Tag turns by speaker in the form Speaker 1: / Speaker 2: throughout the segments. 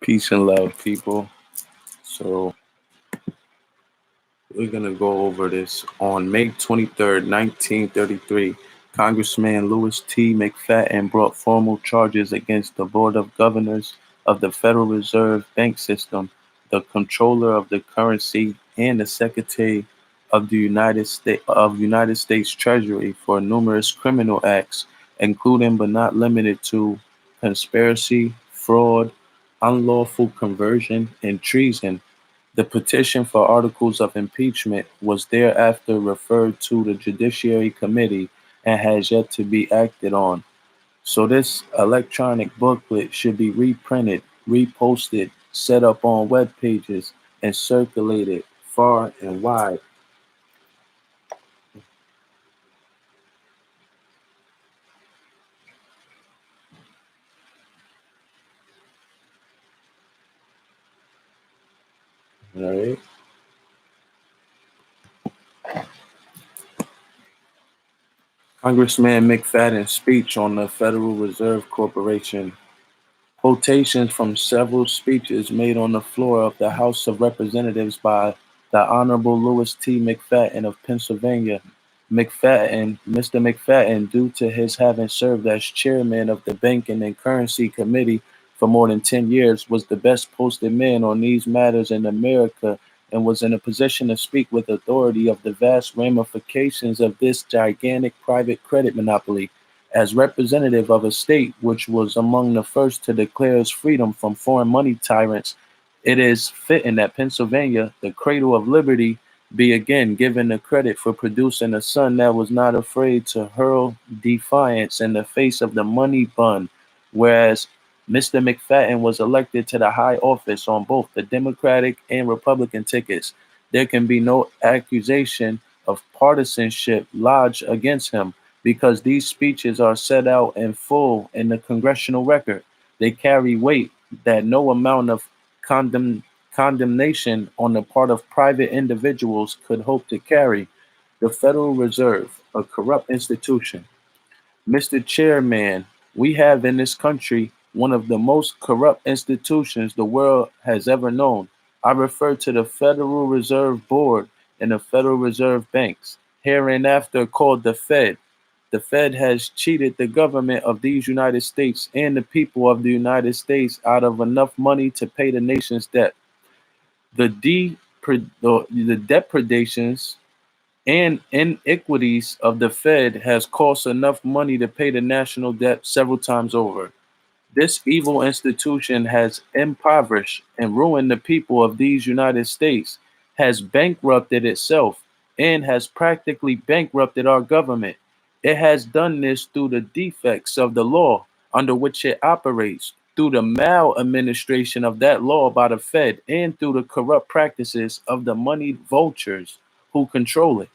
Speaker 1: Peace and love, people. So, we're going to go over this. On May 23rd, 1933, Congressman Louis T. McFadden brought formal charges against the Board of Governors of the Federal Reserve Bank System, the Comptroller of the Currency, and the Secretary of the United States Treasury for numerous criminal acts, including but not limited to conspiracy, fraud, unlawful conversion, and treason. The petition for articles of impeachment was thereafter referred to the Judiciary Committee and has yet to be acted on. So this electronic booklet should be reprinted, reposted, set up on web pages, and circulated far and wide. All right. Congressman McFadden's speech on the Federal Reserve Corporation. Quotations from several speeches made on the floor of the House of Representatives by the Honorable Louis T. McFadden of Pennsylvania. Mr. McFadden, due to his having served as chairman of the Banking and Currency Committee for more than 10 years, was the best posted man on these matters in America and was in a position to speak with authority of the vast ramifications of this gigantic private credit monopoly. As representative of a state which was among the first to declare its freedom from foreign money tyrants, it is fitting that Pennsylvania, the cradle of liberty, be again given the credit for producing a son that was not afraid to hurl defiance in the face of the money bun, whereas Mr. McFadden was elected to the high office on both the Democratic and Republican tickets. There can be no accusation of partisanship lodged against him because these speeches are set out in full in the congressional record. They carry weight that no amount of condemnation on the part of private individuals could hope to carry. The Federal Reserve, a corrupt institution. Mr. Chairman, we have in this country one of the most corrupt institutions the world has ever known. I refer to the Federal Reserve Board and the Federal Reserve Banks, hereinafter called the Fed. The Fed has cheated the government of these United States and the people of the United States out of enough money to pay the nation's debt. The depredations and iniquities of the Fed has cost enough money to pay the national debt several times over. This evil institution has impoverished and ruined the people of these United States, has bankrupted itself, and has practically bankrupted our government. It has done this through the defects of the law under which it operates, through the maladministration of that law by the Fed, and through the corrupt practices of the moneyed vultures who control it.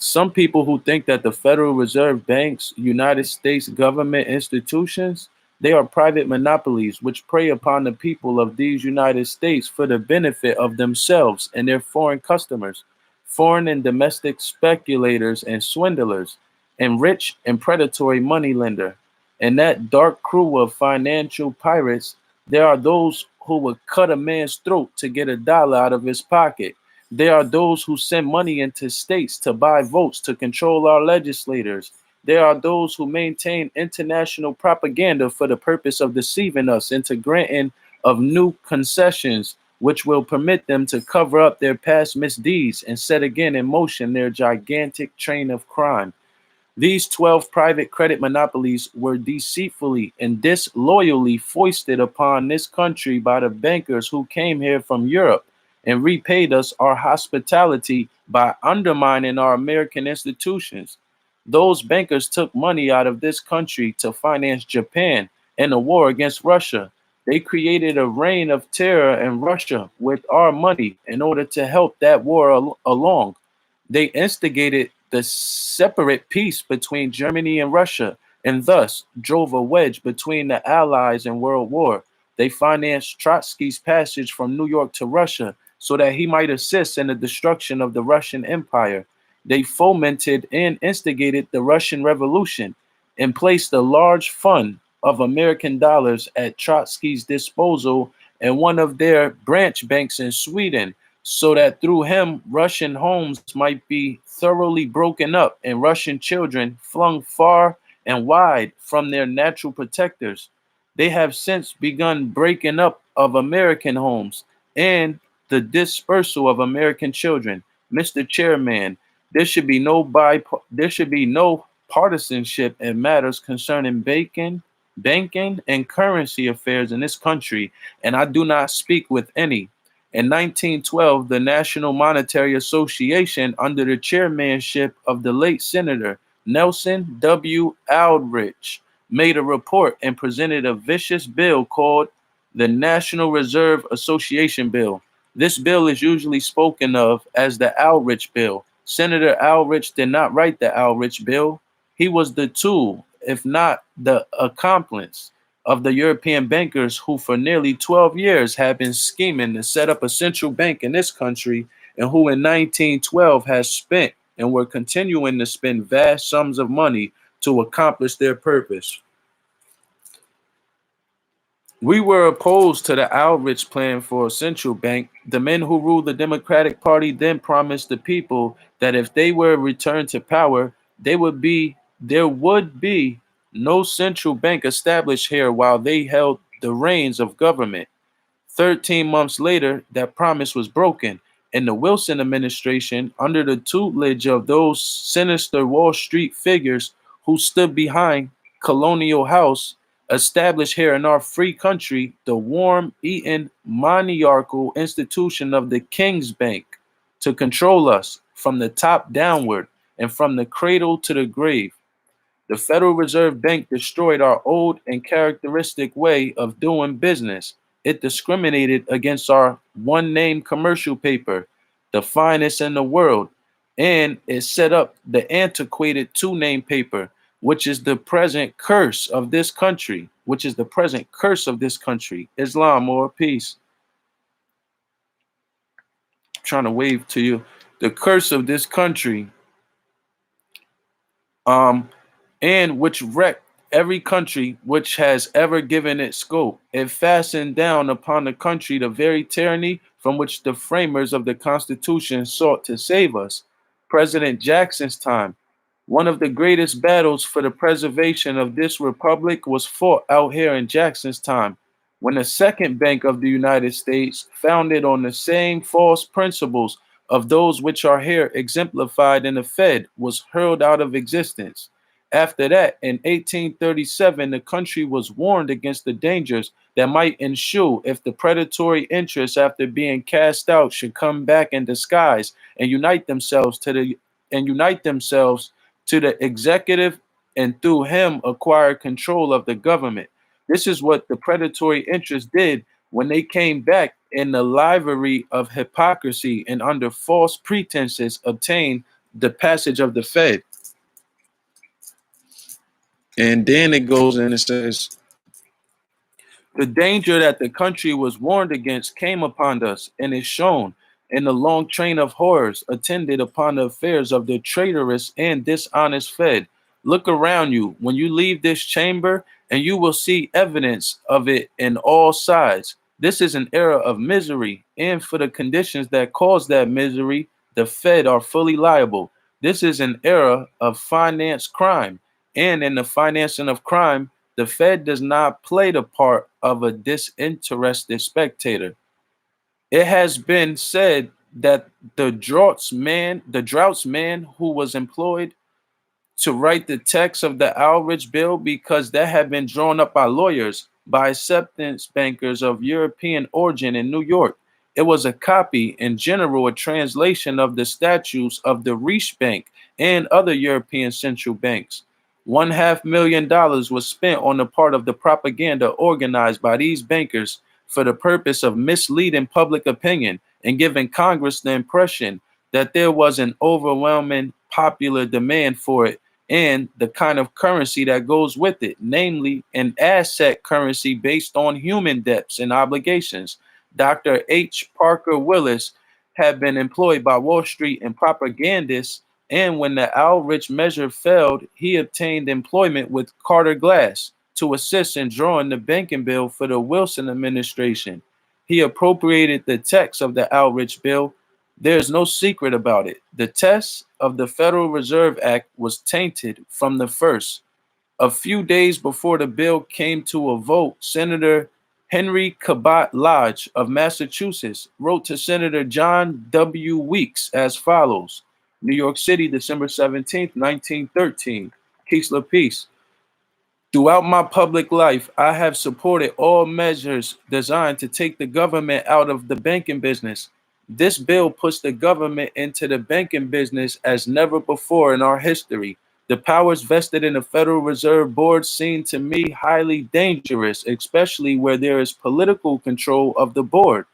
Speaker 1: Some people who think that the Federal Reserve Banks, United States government institutions, they are private monopolies which prey upon the people of these United States for the benefit of themselves and their foreign customers, foreign and domestic speculators and swindlers, and rich and predatory moneylender. And that dark crew of financial pirates, there are those who would cut a man's throat to get a dollar out of his pocket. There are those who send money into states to buy votes to control our legislators. There are those who maintain international propaganda for the purpose of deceiving us into granting of new concessions, which will permit them to cover up their past misdeeds and set again in motion their gigantic train of crime. These 12 private credit monopolies were deceitfully and disloyally foisted upon this country by the bankers who came here from Europe and repaid us our hospitality by undermining our American institutions. Those bankers took money out of this country to finance Japan and the war against Russia. They created a reign of terror in Russia with our money in order to help that war along. They instigated the separate peace between Germany and Russia and thus drove a wedge between the Allies in World War. They financed Trotsky's passage from New York to Russia so that he might assist in the destruction of the Russian Empire. They fomented and instigated the Russian Revolution and placed a large fund of American dollars at Trotsky's disposal and one of their branch banks in Sweden, so that through him Russian homes might be thoroughly broken up and Russian children flung far and wide from their natural protectors. They have since begun breaking up of American homes and the dispersal of American children. Mr. Chairman, there should be no partisanship in matters concerning banking and currency affairs in this country, and I do not speak with any. In 1912, the National Monetary Association, under the chairmanship of the late Senator Nelson W. Aldrich, made a report and presented a vicious bill called the National Reserve Association Bill. This bill is usually spoken of as the Aldrich Bill. Senator Aldrich did not write the Aldrich Bill. He was the tool, if not the accomplice, of the European bankers who for nearly 12 years had been scheming to set up a central bank in this country, and who in 1912 has spent and were continuing to spend vast sums of money to accomplish their purpose. We were opposed to the Aldrich plan for a central bank. The men who ruled the Democratic Party then promised the people that if they were returned to power, there would be no central bank established here while they held the reins of government. 13 months later, that promise was broken, and the Wilson administration, under the tutelage of those sinister Wall Street figures who stood behind Colonial House, established here in our free country the worm-eaten monarchical institution of the King's Bank to control us from the top downward and from the cradle to the grave. The Federal Reserve Bank destroyed our old and characteristic way of doing business. It discriminated against our one name commercial paper, the finest in the world, and it set up the antiquated two name paper, which is the present curse of this country, Islam or peace. I'm trying to wave to you. The curse of this country. Um, and which wrecked every country which has ever given it scope. It fastened down upon the country the very tyranny from which the framers of the Constitution sought to save us. President Jackson's time. One of the greatest battles for the preservation of this republic was fought out here in Jackson's time, when the Second Bank of the United States, founded on the same false principles of those which are here exemplified in the Fed, was hurled out of existence. After that, in 1837, the country was warned against the dangers that might ensue if the predatory interests, after being cast out, should come back in disguise and unite themselves to the executive, and through him acquire control of the government. This is what the predatory interests did when they came back in the livery of hypocrisy and under false pretenses obtained the passage of the Fed. And then it goes in and says, the danger that the country was warned against came upon us and is shown in the long train of horrors attended upon the affairs of the traitorous and dishonest Fed. Look around you when you leave this chamber, and you will see evidence of it in all sides. This is an era of misery, and for the conditions that cause that misery, the Fed are fully liable. This is an era of finance crime, and in the financing of crime, the Fed does not play the part of a disinterested spectator. It has been said that the droughts man who was employed to write the text of the Aldrich Bill, because that had been drawn up by lawyers, by acceptance bankers of European origin in New York. It was a copy, in general, a translation of the statutes of the Reichsbank and other European central banks. $500,000 was spent on the part of the propaganda organized by these bankers for the purpose of misleading public opinion and giving Congress the impression that there was an overwhelming popular demand for it and the kind of currency that goes with it, namely an asset currency based on human debts and obligations. Dr. H. Parker Willis had been employed by Wall Street and propagandists, and when the Aldrich measure failed, he obtained employment with Carter Glass to assist in drawing the banking bill for the Wilson administration. He appropriated the text of the Outreach Bill. There's no secret about it. The text of the Federal Reserve Act was tainted from the first. A few days before the bill came to a vote, Senator Henry Cabot Lodge of Massachusetts wrote to Senator John W. Weeks as follows: New York City, December 17th, 1913. Keesler Peace. Throughout my public life, I have supported all measures designed to take the government out of the banking business. This bill puts the government into the banking business as never before in our history. The powers vested in the Federal Reserve Board seem to me highly dangerous, especially where there is political control of the board.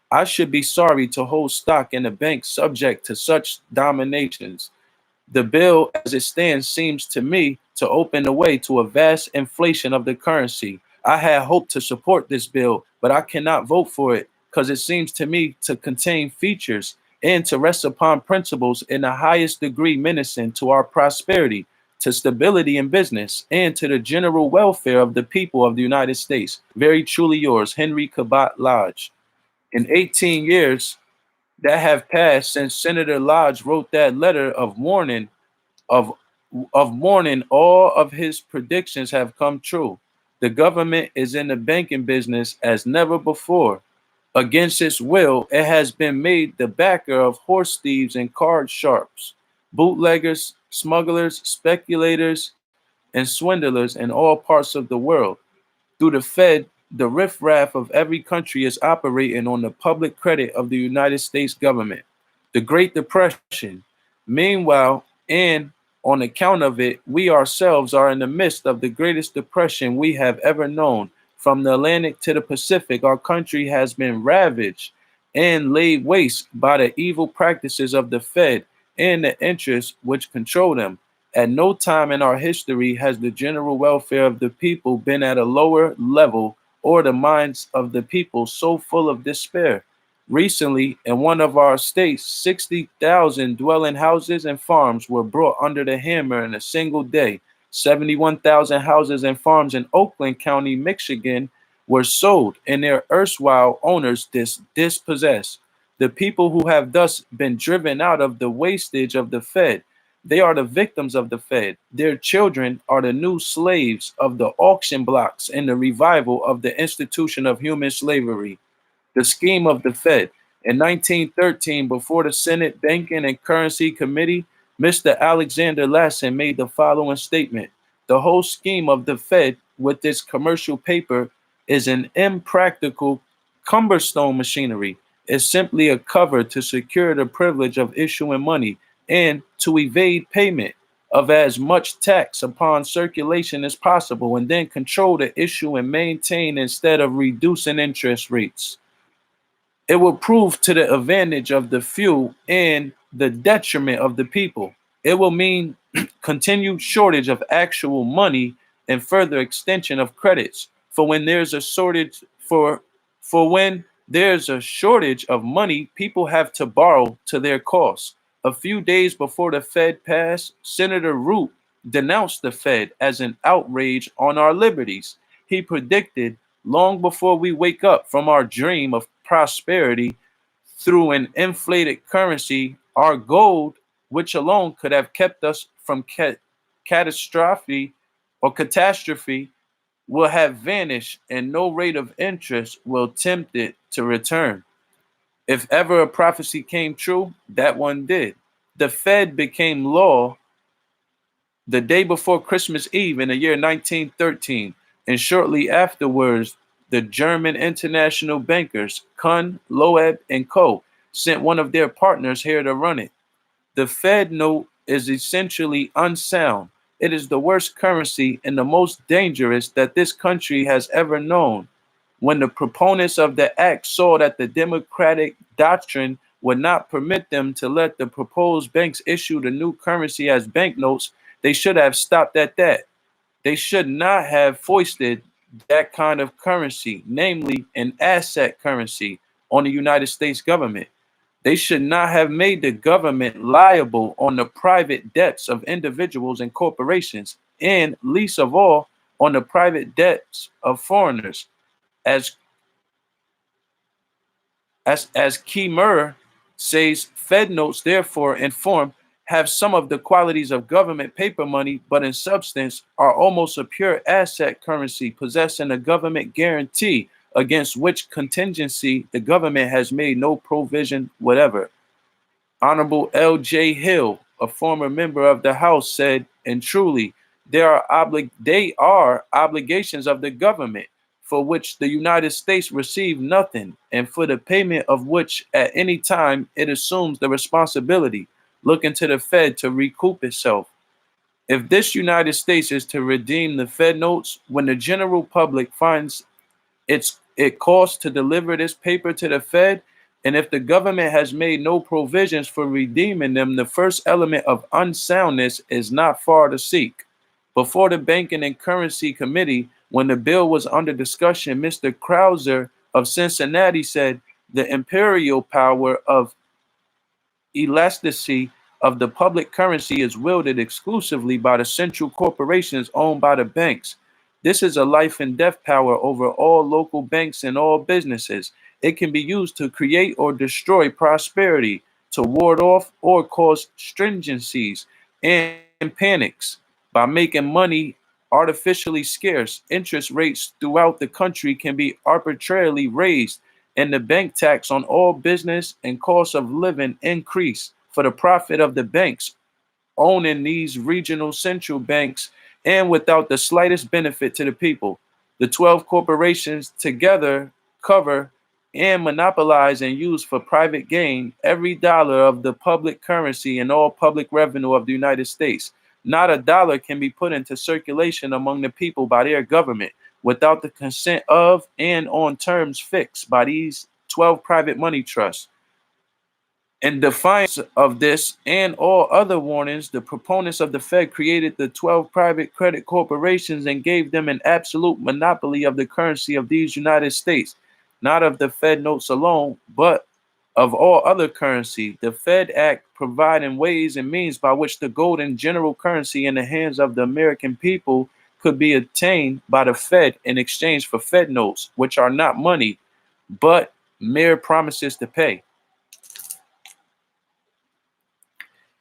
Speaker 1: I should be sorry to hold stock in a bank subject to such dominations. The bill, as it stands, seems to me to open the way to a vast inflation of the currency. I had hoped to support this bill, but I cannot vote for it because it seems to me to contain features and to rest upon principles in the highest degree menacing to our prosperity, to stability in business, and to the general welfare of the people of the United States. Very truly yours, Henry Cabot Lodge. In 18 years that have passed since Senator Lodge wrote that letter of warning, of mourning, all of his predictions have come true. The government is in the banking business as never before. Against its will, it has been made the backer of horse thieves and card sharps, bootleggers, smugglers, speculators, and swindlers in all parts of the world. Through the Fed, the riffraff of every country is operating on the public credit of the United States government. The Great Depression. Meanwhile, and on account of it, we ourselves are in the midst of the greatest depression we have ever known. From the Atlantic to the Pacific, our country has been ravaged and laid waste by the evil practices of the Fed and the interests which control them. At no time in our history has the general welfare of the people been at a lower level or the minds of the people so full of despair. Recently, in one of our states, 60,000 dwelling houses and farms were brought under the hammer in a single day. 71,000 houses and farms in Oakland County, Michigan, were sold and their erstwhile owners dispossessed. The people who have thus been driven out of the wastage of the Fed, they are the victims of the Fed. Their children are the new slaves of the auction blocks and the revival of the institution of human slavery. The scheme of the Fed. In 1913, before the Senate Banking and Currency Committee, Mr. Alexander Lassen made the following statement: the whole scheme of the Fed with its commercial paper is an impractical, cumbersome machinery. It's simply a cover to secure the privilege of issuing money and to evade payment of as much tax upon circulation as possible, and then control the issue and maintain instead of reducing interest rates. It will prove to the advantage of the few and the detriment of the people. It will mean continued shortage of actual money and further extension of credits. For when there's a shortage for when there's a shortage of money, people have to borrow to their cost. A few days before the Fed passed, Senator Root denounced the Fed as an outrage on our liberties. He predicted long before we wake up from our dream of prosperity through an inflated currency, our gold, which alone could have kept us from catastrophe, will have vanished, and no rate of interest will tempt it to return. If ever a prophecy came true, that one did. The Fed became law the day before Christmas Eve in the year 1913, and shortly afterwards, the German international bankers, Kuhn, Loeb, and Co., sent one of their partners here to run it. The Fed note is essentially unsound. It is the worst currency and the most dangerous that this country has ever known. When the proponents of the act saw that the democratic doctrine would not permit them to let the proposed banks issue the new currency as banknotes, they should have stopped at that. They should not have foisted that kind of currency, namely an asset currency, on the United States government. They should not have made the government liable on the private debts of individuals and corporations, and least of all, on the private debts of foreigners. As As Keymer says, Fed notes, therefore, in form, have some of the qualities of government paper money, but in substance are almost a pure asset currency possessing a government guarantee against which contingency the government has made no provision whatever. Honorable L.J. Hill, a former member of the House, said, and truly, they are obligations of the government for which the United States receive nothing, and for the payment of which at any time it assumes the responsibility, looking to the Fed to recoup itself. If this United States is to redeem the Fed notes, when the general public finds it costs to deliver this paper to the Fed, and if the government has made no provisions for redeeming them, the first element of unsoundness is not far to seek. Before the Banking and Currency Committee, when the bill was under discussion, Mr. Krauser of Cincinnati said the imperial power of elasticity of the public currency is wielded exclusively by the central corporations owned by the banks. This is a life and death power over all local banks and all businesses. It can be used to create or destroy prosperity, to ward off or cause stringencies and panics. By making money artificially scarce, interest rates throughout the country can be arbitrarily raised and the bank tax on all business and cost of living increase for the profit of the banks owning these regional central banks and without the slightest benefit to the people. The 12 corporations together cover and monopolize and use for private gain every dollar of the public currency and all public revenue of the United States. Not a dollar can be put into circulation among the people by their government without the consent of and on terms fixed by these 12 private money trusts. In defiance of this and all other warnings, the proponents of the Fed created the 12 private credit corporations and gave them an absolute monopoly of the currency of these United States, not of the Fed notes alone, but of all other currency. The Fed Act providing ways and means by which the gold and general currency in the hands of the American people could be obtained by the Fed in exchange for Fed notes, which are not money, but mere promises to pay.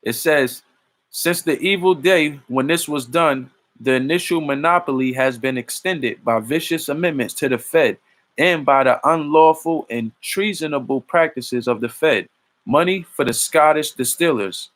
Speaker 1: It says, since the evil day when this was done, the initial monopoly has been extended by vicious amendments to the Fed and by the unlawful and treasonable practices of the Fed. Money for the Scottish distillers.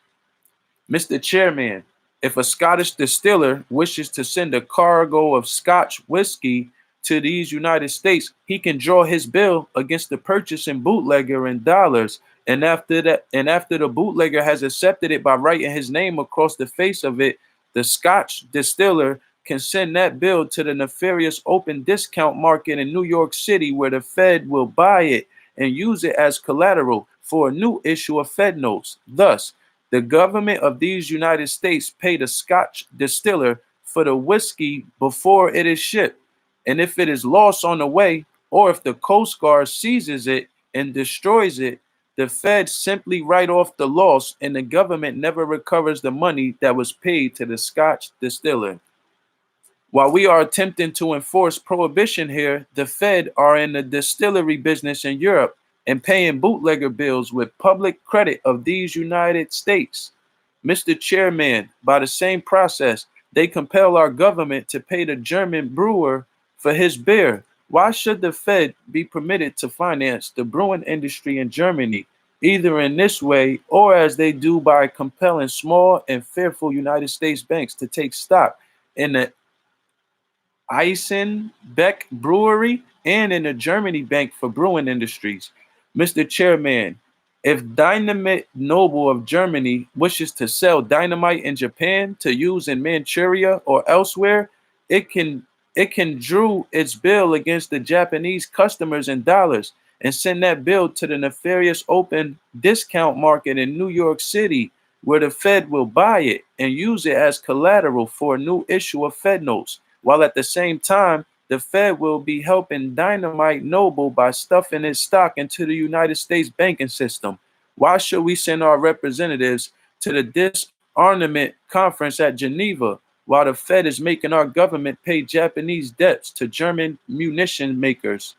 Speaker 1: Mr. Chairman, if a Scottish distiller wishes to send a cargo of Scotch whiskey to these United States, he can draw his bill against the purchasing bootlegger in dollars. And after the bootlegger has accepted it by writing his name across the face of it, the Scotch distiller can send that bill to the nefarious open discount market in New York City, where the Fed will buy it and use it as collateral for a new issue of Fed notes. Thus, the government of these United States pay the Scotch distiller for the whiskey before it is shipped. And if it is lost on the way, or if the Coast Guard seizes it and destroys it, the Fed simply write off the loss and the government never recovers the money that was paid to the Scotch distiller. While we are attempting to enforce prohibition here, the Fed are in the distillery business in Europe and paying bootlegger bills with public credit of these United States. Mr. Chairman, by the same process, they compel our government to pay the German brewer for his beer. Why should the Fed be permitted to finance the brewing industry in Germany, either in this way or as they do by compelling small and fearful United States banks to take stock in the Eisenbeck Brewery and in the Germany Bank for Brewing Industries? Mr. Chairman, if Dynamite Noble of Germany wishes to sell dynamite in Japan to use in Manchuria or elsewhere, it can drew its bill against the Japanese customers in dollars and send that bill to the nefarious open discount market in New York City, where the Fed will buy it and use it as collateral for a new issue of Fed notes, while at the same time, the Fed will be helping Dynamite Noble by stuffing its stock into the United States banking system. Why should we send our representatives to the disarmament conference at Geneva while the Fed is making our government pay Japanese debts to German munitions makers?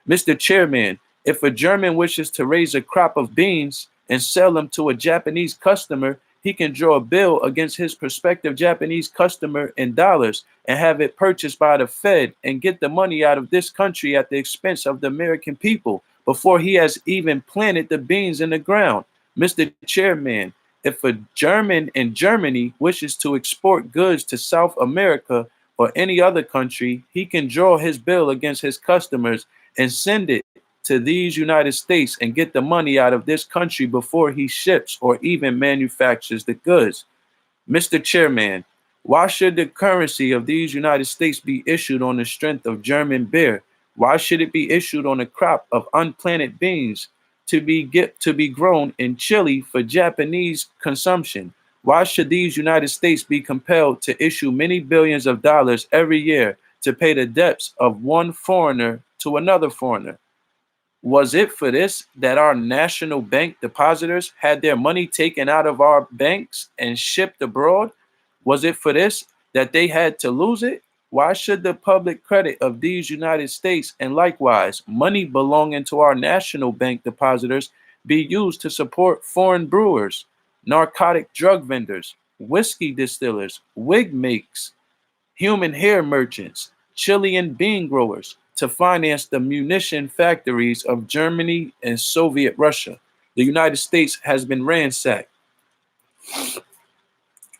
Speaker 1: Mr. Chairman, If a German wishes to raise a crop of beans and sell them to a Japanese customer, he can draw a bill against his prospective Japanese customer in dollars and have it purchased by the Fed and get the money out of this country at the expense of the American people before he has even planted the beans in the ground. Mr. Chairman, if a German in Germany wishes to export goods to South America or any other country, he can draw his bill against his customers and send it to these United States and get the money out of this country before he ships or even manufactures the goods. Mr. Chairman, why should the currency of these United States be issued on the strength of German beer? Why should it be issued on a crop of unplanted beans to be grown in Chile for Japanese consumption? Why should these United States be compelled to issue many billions of dollars every year to pay the debts of one foreigner to another foreigner? Was it for this that our national bank depositors had their money taken out of our banks and shipped abroad? Was it for this that they had to lose it? Why should the public credit of these United States and likewise money belonging to our national bank depositors be used to support foreign brewers, narcotic drug vendors, whiskey distillers, wig makes, human hair merchants, Chilean bean growers to finance the munition factories of Germany and Soviet Russia? The United States has been ransacked.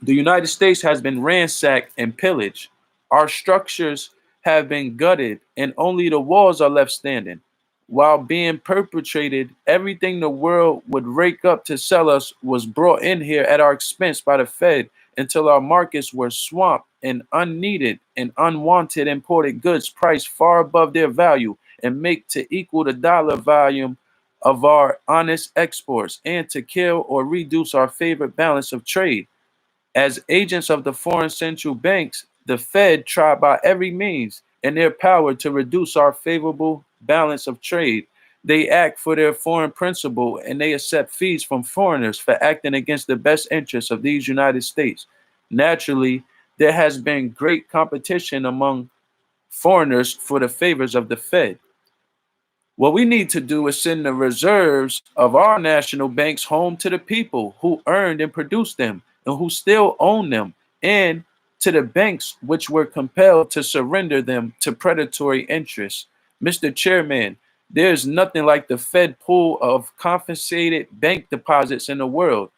Speaker 1: The United States has been ransacked and pillaged. Our structures have been gutted and only the walls are left standing. While being perpetrated, everything the world would rake up to sell us was brought in here at our expense by the Fed until our markets were swamped and unneeded and unwanted imported goods priced far above their value and make to equal the dollar volume of our honest exports and to kill or reduce our favorite balance of trade. As agents of the foreign central banks, the Fed try by every means in their power to reduce our favorable balance of trade. They act for their foreign principle and they accept fees from foreigners for acting against the best interests of these United States. Naturally, there has been great competition among foreigners for the favors of the Fed. What we need to do is send the reserves of our national banks home to the people who earned and produced them and who still own them, and to the banks which were compelled to surrender them to predatory interests. Mr. Chairman, there's nothing like the Fed pool of confiscated bank deposits in the world.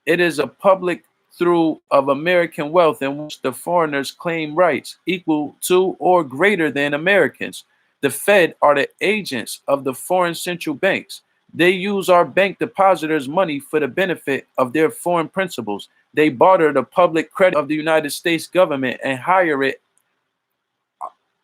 Speaker 1: It is a public through of American wealth in which the foreigners claim rights equal to or greater than Americans. The Fed are the agents of the foreign central banks. They use our bank depositors' money for the benefit of their foreign principles. They barter the public credit of the United States government and hire it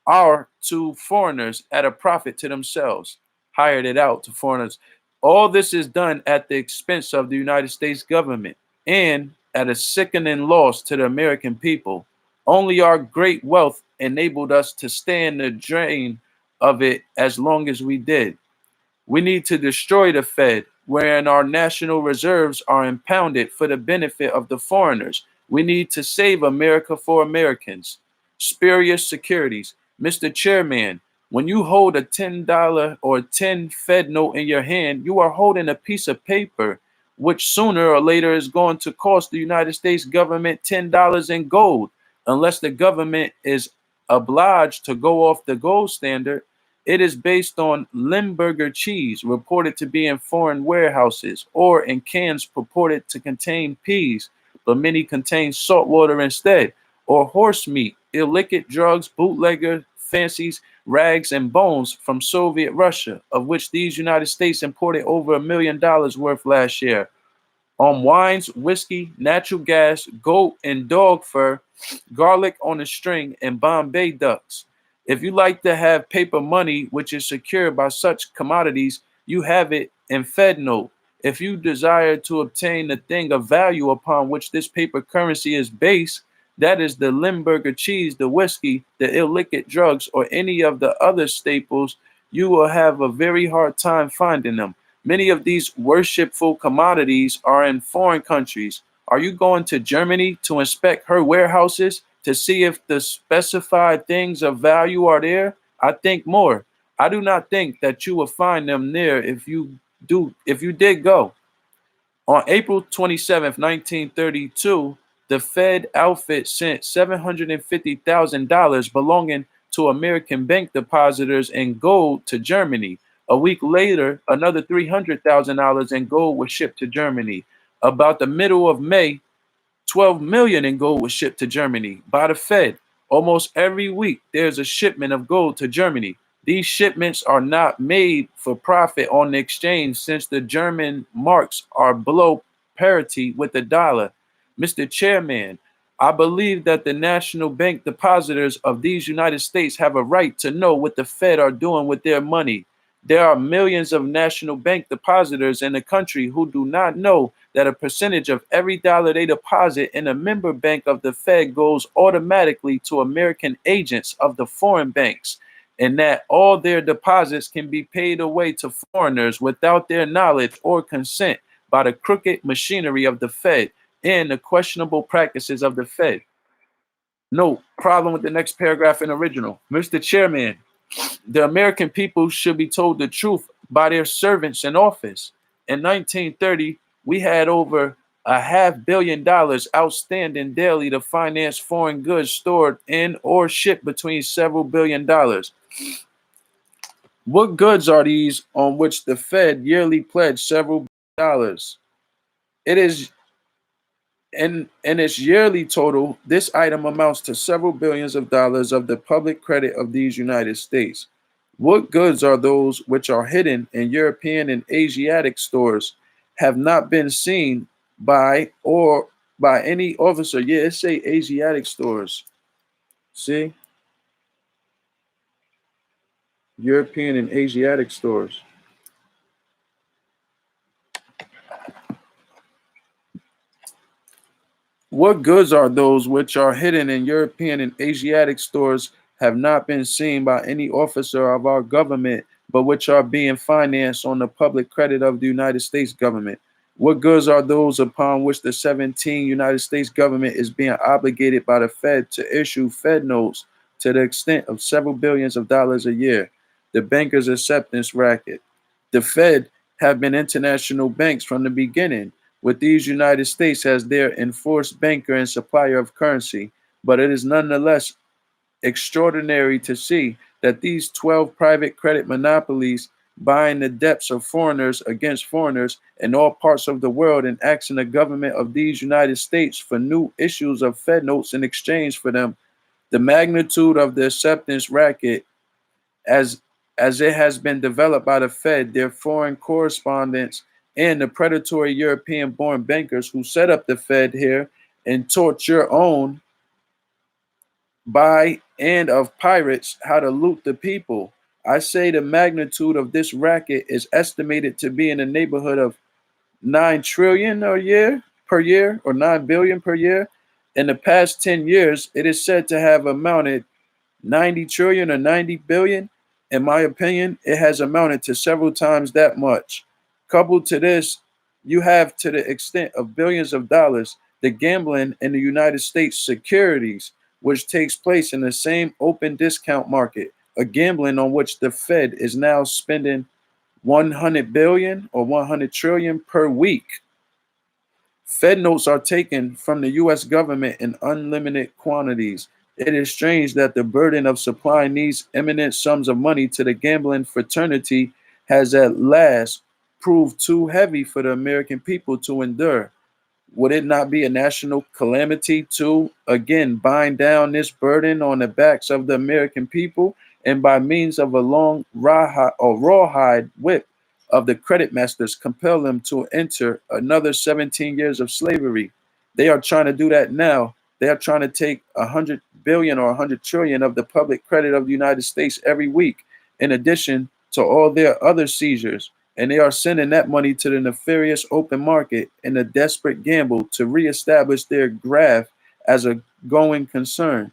Speaker 1: are to foreigners at a profit to themselves, hired it out to foreigners. All this is done at the expense of the United States government and at a sickening loss to the American people. Only our great wealth enabled us to stand the drain of it as long as we did. We need to destroy the Fed, wherein our national reserves are impounded for the benefit of the foreigners. We need to save America for Americans. Spurious securities. Mr. Chairman, when you hold a $10 or 10 Fed note in your hand, you are holding a piece of paper which sooner or later is going to cost the United States government $10 in gold, unless the government is obliged to go off the gold standard. It is based on Limburger cheese, reported to be in foreign warehouses, or in cans purported to contain peas, but many contain salt water instead, or horse meat, illicit drugs, bootlegger, fancies, rags, and bones from Soviet Russia, of which these United States imported over $1 million worth last year. On wines, whiskey, natural gas, goat and dog fur, garlic on a string, and Bombay ducks. If you like to have paper money, which is secured by such commodities, you have it in Fed note. If you desire to obtain the thing of value upon which this paper currency is based, that is the Limburger cheese, the whiskey, the illicit drugs, or any of the other staples, you will have a very hard time finding them. Many of these worshipful commodities are in foreign countries. Are you going to Germany to inspect her warehouses to see if the specified things of value are there? I think more. I do not think that you will find them there if you did go. On April 27th, 1932, the Fed outfit sent $750,000 belonging to American bank depositors in gold to Germany. A week later, another $300,000 in gold was shipped to Germany. About the middle of May, 12 million in gold was shipped to Germany by the Fed. Almost every week, there's a shipment of gold to Germany. These shipments are not made for profit on the exchange since the German marks are below parity with the dollar. Mr. Chairman, I believe that the national bank depositors of these United States have a right to know what the Fed are doing with their money. There are millions of national bank depositors in the country who do not know that a percentage of every dollar they deposit in a member bank of the Fed goes automatically to American agents of the foreign banks, and that all their deposits can be paid away to foreigners without their knowledge or consent by the crooked machinery of the Fed and the questionable practices of the Fed. No problem with the next paragraph in original. Mr. Chairman, the American people should be told the truth by their servants in office. In 1930, we had over a $500 million outstanding daily to finance foreign goods stored in or shipped between several billion dollars. What goods are these on which the Fed yearly pledged several dollars? It is in its yearly total, this item amounts to several billions of dollars of the public credit of these United States. What goods are those which are hidden in European and Asiatic stores, have not been seen by any officer? Yeah, it say Asiatic stores. See? European and Asiatic stores. What goods are those which are hidden in European and Asiatic stores, have not been seen by any officer of our government, but which are being financed on the public credit of the United States government? What goods are those upon which the 17 United States government is being obligated by the Fed to issue Fed notes to the extent of several billions of dollars a year? The bankers' acceptance racket. The Fed have been international banks from the beginning, with these United States as their enforced banker and supplier of currency. But it is nonetheless extraordinary to see that these 12 private credit monopolies, buying the debts of foreigners against foreigners in all parts of the world and asking the government of these United States for new issues of Fed notes in exchange for them. The magnitude of the acceptance racket as it has been developed by the Fed, their foreign correspondents, and the predatory European-born bankers who set up the Fed here and taught your own by and of pirates how to loot the people. I say the magnitude of this racket is estimated to be in the neighborhood of 9 trillion a year per year, or 9 billion per year. In the past 10 years, it is said to have amounted 90 trillion or 90 billion. In my opinion, it has amounted to several times that much. Coupled to this, you have, to the extent of billions of dollars, the gambling in the United States securities, which takes place in the same open discount market, a gambling on which the Fed is now spending 100 billion or 100 trillion per week. Fed notes are taken from the US government in unlimited quantities. It is strange that the burden of supplying these immense sums of money to the gambling fraternity has at last proved too heavy for the American people to endure. Would it not be a national calamity to again bind down this burden on the backs of the American people, and by means of a long rawhide whip of the credit masters compel them to enter another 17 years of slavery? They are trying to do that now. They are trying to take 100 billion or 100 trillion of the public credit of the United States every week, in addition to all their other seizures, and they are sending that money to the nefarious open market in a desperate gamble to reestablish their graft as a going concern.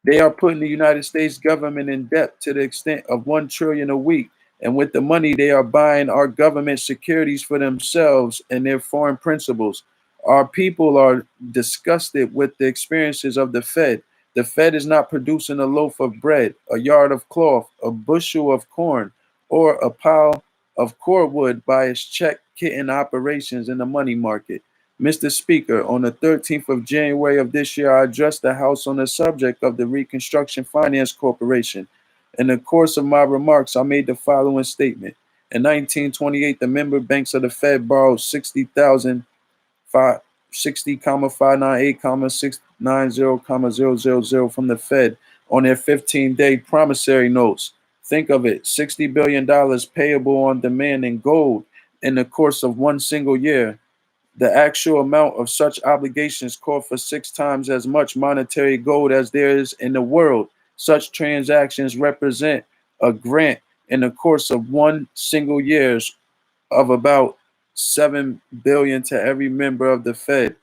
Speaker 1: They are putting the United States government in debt to the extent of 1 trillion a week, and with the money they are buying our government securities for themselves and their foreign principals. Our people are disgusted with the experiences of the Fed. The Fed is not producing a loaf of bread, a yard of cloth, a bushel of corn, or a pile of cordwood by its check kitten operations in the money market. Mr. Speaker, on the 13th of January of this year, I addressed the House on the subject of the Reconstruction Finance Corporation. In the course of my remarks, I made the following statement. In 1928, the member banks of the Fed borrowed 60,598,690,000 from the Fed on their 15-day promissory notes. Think of it, $60 billion payable on demand in gold in the course of one single year. The actual amount of such obligations called for 6 times as much monetary gold as there is in the world. Such transactions represent a grant in the course of one single year of about 7 billion to every member of the Fed.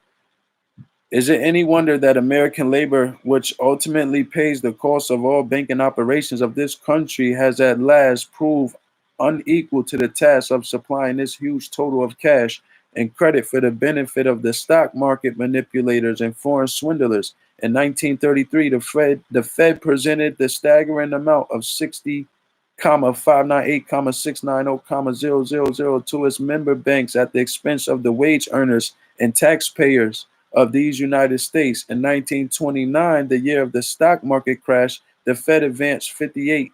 Speaker 1: Is it any wonder that American labor, which ultimately pays the cost of all banking operations of this country, has at last proved unequal to the task of supplying this huge total of cash and credit for the benefit of the stock market manipulators and foreign swindlers? In 1933, the Fed presented the staggering amount of 60,598,690,000 to its member banks at the expense of the wage earners and taxpayers of these United States. In 1929, the year of the stock market crash, the Fed advanced 58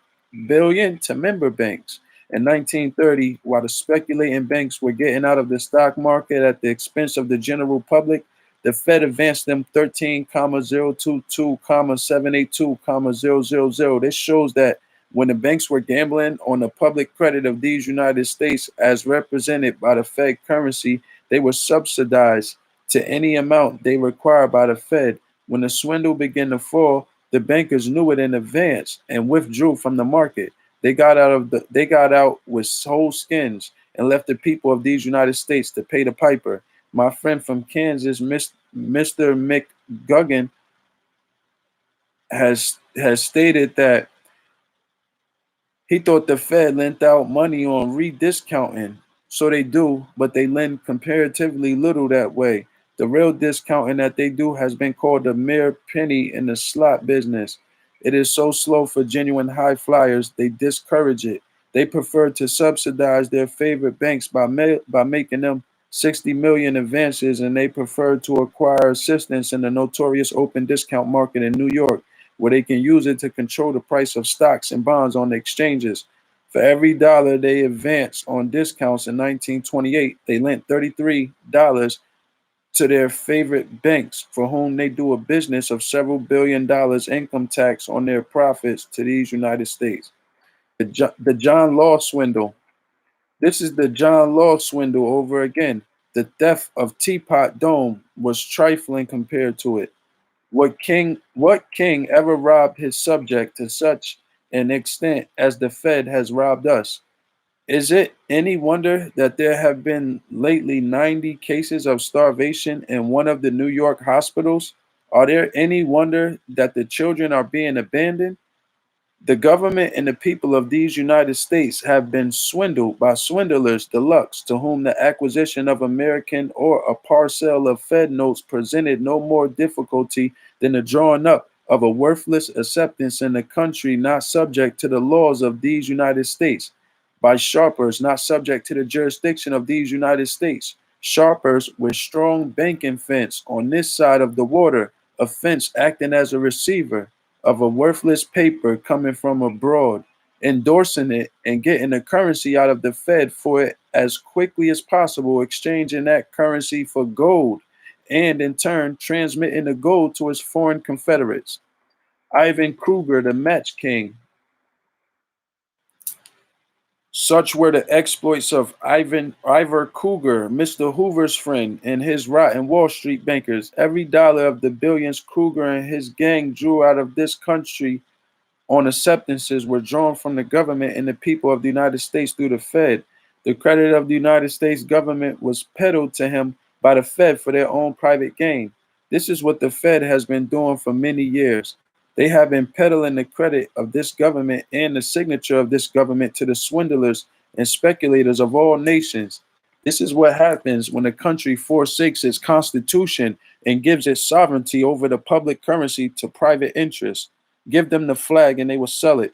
Speaker 1: billion to member banks. In 1930, while the speculating banks were getting out of the stock market at the expense of the general public, the Fed advanced them 13,022,782,000. This shows that when the banks were gambling on the public credit of these United States as represented by the Fed currency, they were subsidized to any amount they required by the Fed. When the swindle began to fall, the bankers knew it in advance and withdrew from the market. They got out with whole skins and left the people of these United States to pay the piper. My friend from Kansas, Mr. McGuggan, has stated that he thought the Fed lent out money on rediscounting. So they do, but they lend comparatively little that way. The real discounting that they do has been called a mere penny in the slot business. It is so slow for genuine high flyers, they discourage it. They prefer to subsidize their favorite banks by making them 60 million advances, and they prefer to acquire assistance in the notorious open discount market in New York, where they can use it to control the price of stocks and bonds on the exchanges. For every dollar they advanced on discounts in 1928, they lent $33 to their favorite banks, for whom they do a business of several $billion income tax on their profits to these United States. The John Law swindle. This is the John Law swindle over again. The theft of Teapot Dome was trifling compared to it. What king ever robbed his subject to such an extent as the Fed has robbed us? Is it any wonder that there have been lately 90 cases of starvation in one of the New York hospitals? Are there any wonder that the children are being abandoned? The government and the people of these United States have been swindled by swindlers deluxe, to whom the acquisition of American or a parcel of Fed notes presented no more difficulty than the drawing up of a worthless acceptance in a country not subject to the laws of these United States, by sharpers not subject to the jurisdiction of these United States, sharpers with strong banking fence on this side of the water, a fence acting as a receiver of a worthless paper coming from abroad, endorsing it and getting the currency out of the Fed for it as quickly as possible, exchanging that currency for gold, and in turn transmitting the gold to its foreign confederates. Ivan Kruger, the Match King. Such were the exploits of Ivor Cougar, Mr. Hoover's friend, and his rotten Wall Street bankers. Every dollar of the billions Kruger and his gang drew out of this country on acceptances were drawn from the government and the people of the United States through the Fed. The credit of the United States government was peddled to him by the Fed for their own private gain. This is what the Fed has been doing for many years. They have been peddling the credit of this government and the signature of this government to the swindlers and speculators of all nations. This is what happens when a country forsakes its constitution and gives its sovereignty over the public currency to private interests. Give them the flag and they will sell it.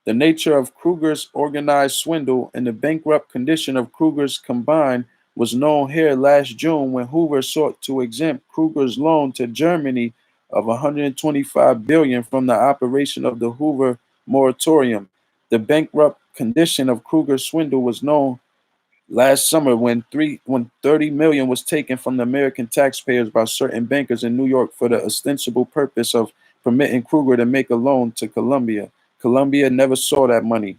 Speaker 1: The nature of Kruger's organized swindle and the bankrupt condition of Kruger's combined was known here last June when Hoover sought to exempt Kruger's loan to Germany of 125 billion from the operation of the Hoover moratorium. The bankrupt condition of Kruger's swindle was known last summer when 30 million was taken from the American taxpayers by certain bankers in New York for the ostensible purpose of permitting Kruger to make a loan to Colombia. Colombia never saw that money.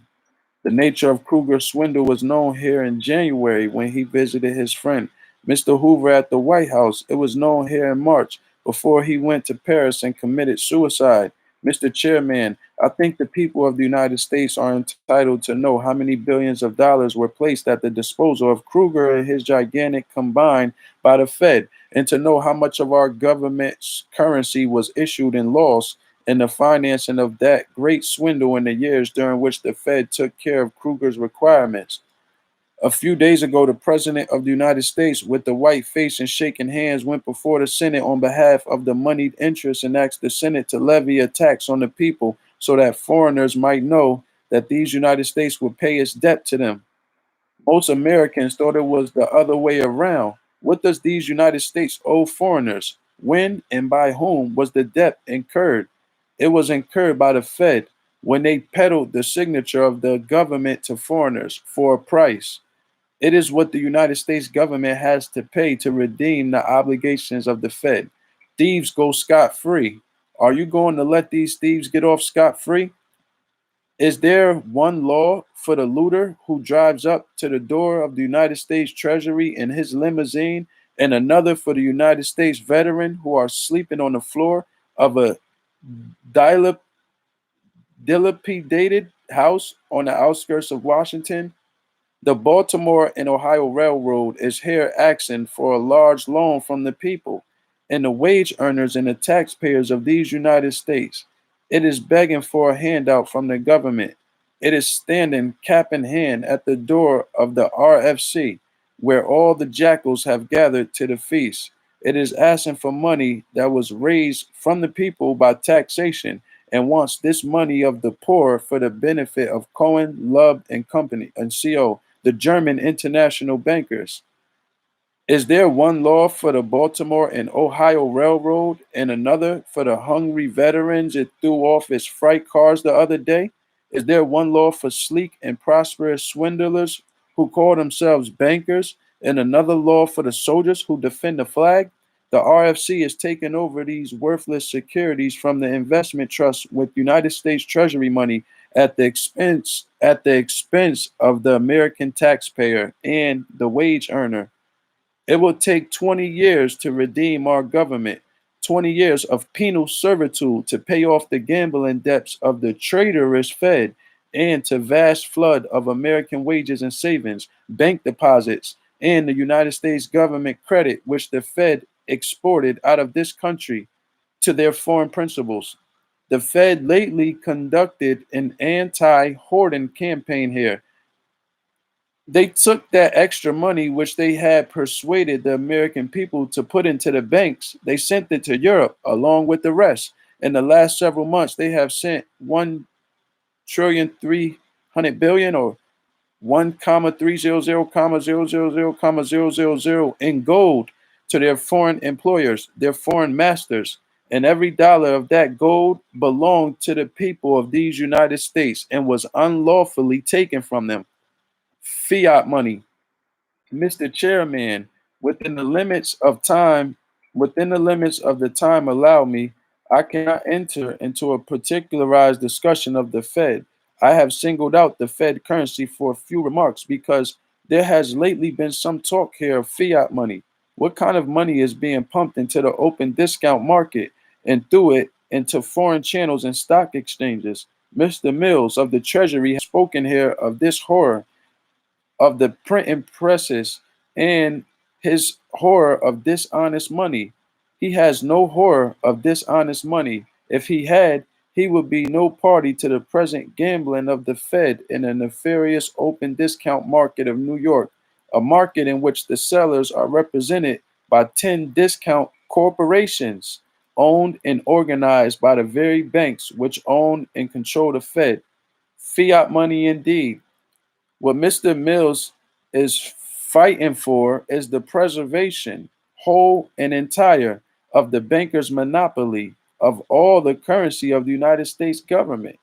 Speaker 1: The nature of Kruger's swindle was known here in January when he visited his friend, Mr. Hoover, at the White House. It was known here in March before he went to Paris and committed suicide. Mr. Chairman, I think the people of the United States are entitled to know how many billions of dollars were placed at the disposal of Kruger and his gigantic combined by the Fed, and to know how much of our government's currency was issued and lost in the financing of that great swindle in the years during which the Fed took care of Kruger's requirements. A few days ago, the President of the United States, with the white face and shaking hands, went before the Senate on behalf of the moneyed interests and asked the Senate to levy a tax on the people so that foreigners might know that these United States would pay its debt to them. Most Americans thought it was the other way around. What does these United States owe foreigners? When and by whom was the debt incurred? It was incurred by the Fed when they peddled the signature of the government to foreigners for a price. It is what the United States government has to pay to redeem the obligations of the Fed. Thieves go scot free. Are you going to let these thieves get off scot free? Is there one law for the looter who drives up to the door of the United States Treasury in his limousine, and another for the United States veteran who are sleeping on the floor of a dilap- dilapidated house on the outskirts of Washington? The Baltimore and Ohio Railroad is here asking for a large loan from the people and the wage earners and the taxpayers of these United States. It is begging for a handout from the government. It is standing cap in hand at the door of the RFC, where all the jackals have gathered to the feast. It is asking for money that was raised from the people by taxation and wants this money of the poor for the benefit of Cohen, Love and Company and CO, the German international bankers. Is there one law for the Baltimore and Ohio Railroad and another for the hungry veterans it threw off its freight cars the other day? Is there one law for sleek and prosperous swindlers who call themselves bankers and another law for the soldiers who defend the flag? The RFC is taking over these worthless securities from the investment trust with United States Treasury money at the expense of the American taxpayer and the wage earner. It will take 20 years to redeem our government, 20 years of penal servitude to pay off the gambling debts of the traitorous Fed and to vast flood of American wages and savings, bank deposits, and the United States government credit which the Fed exported out of this country to their foreign principals. The Fed lately conducted an anti-hoarding campaign here. They took that extra money which they had persuaded the American people to put into the banks. They sent it to Europe along with the rest. In the last several months, they have sent 1,300,000,000,000 or 1,300,000,000,000 in gold to their foreign employers, their foreign masters. And every dollar of that gold belonged to the people of these United States and was unlawfully taken from them. Fiat money. Mr. Chairman, within the limits of time, within the limits of the time allowed me, I cannot enter into a particularized discussion of the Fed. I have singled out the Fed currency for a few remarks because there has lately been some talk here of fiat money. What kind of money is being pumped into the open discount market and through it into foreign channels and stock exchanges? Mr. Mills of the Treasury has spoken here of this horror of the printing presses and his horror of dishonest money. He has no horror of dishonest money. If he had, he would be no party to the present gambling of the Fed in a nefarious open discount market of New York, a market in which the sellers are represented by 10 discount corporations owned and organized by the very banks which own and control the Fed. Fiat money indeed. What Mr. Mills is fighting for is the preservation, whole and entire, of the banker's monopoly of all the currency of the United States government.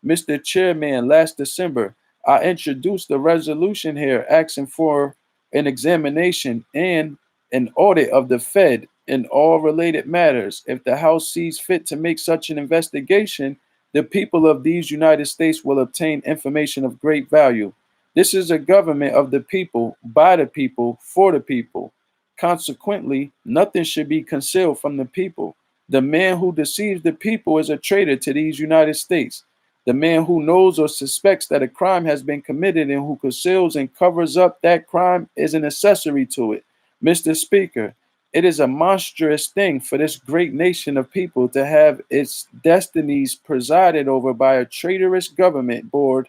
Speaker 1: Mr. Chairman, last December, I introduced a resolution here asking for an examination and an audit of the Fed in all related matters. If the House sees fit to make such an investigation, the people of these United States will obtain information of great value. This is a government of the people, by the people, for the people. Consequently, nothing should be concealed from the people. The man who deceives the people is a traitor to these United States. The man who knows or suspects that a crime has been committed and who conceals and covers up that crime is an accessory to it. Mr. Speaker, it is a monstrous thing for this great nation of people to have its destinies presided over by a traitorous government board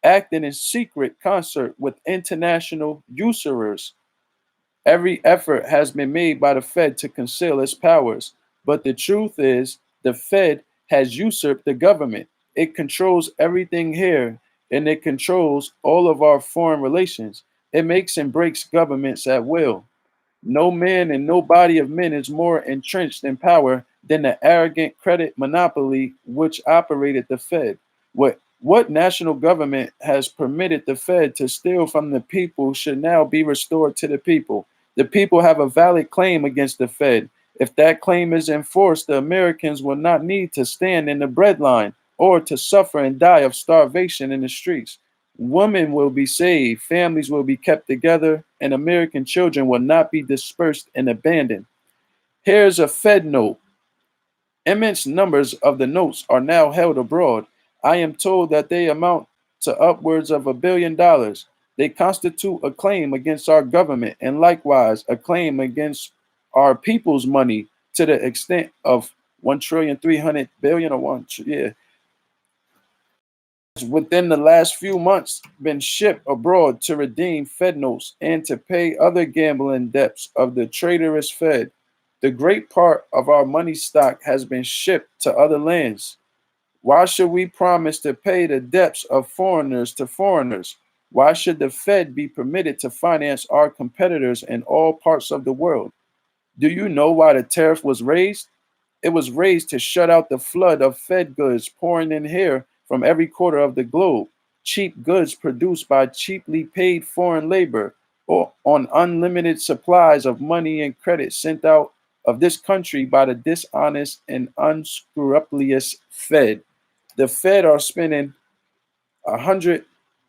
Speaker 1: acting in secret concert with international usurers. Every effort has been made by the Fed to conceal its powers, but the truth is the Fed has usurped the government. It controls everything here, and it controls all of our foreign relations. It makes and breaks governments at will. No man and no body of men is more entrenched in power than the arrogant credit monopoly which operated the Fed. What national government has permitted the Fed to steal from the people should now be restored to the people. The people have a valid claim against the Fed. If that claim is enforced, the Americans will not need to stand in the breadline or to suffer and die of starvation in the streets. Women will be saved, families will be kept together, and American children will not be dispersed and abandoned. Here's a Fed note. Immense numbers of the notes are now held abroad. I am told that they amount to upwards of $1 billion. They constitute a claim against our government and likewise a claim against our people's money to the extent of 1,300,000,000,000 or yeah, within the last few months been shipped abroad to redeem Fed notes and to pay other gambling debts of the traitorous Fed. The great part of our money stock has been shipped to other lands. Why should we promise to pay the debts of foreigners to foreigners? Why should the Fed be permitted to finance our competitors in all parts of the world? Do you know why the tariff was raised? It was raised to shut out the flood of Fed goods pouring in here from every quarter of the globe. Cheap goods produced by cheaply paid foreign labor or on unlimited supplies of money and credit sent out of this country by the dishonest and unscrupulous Fed. The Fed are spending 100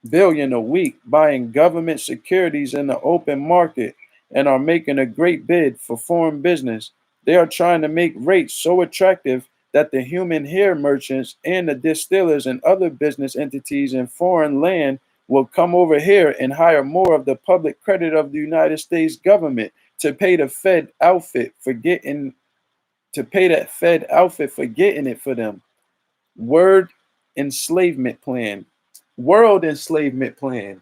Speaker 1: billion a week buying government securities in the open market and are making a great bid for foreign business. They are trying to make rates so attractive that the human hair merchants and the distillers and other business entities in foreign land will come over here and hire more of the public credit of the United States government to pay the Fed outfit for getting it for them. Word enslavement plan. World enslavement plan.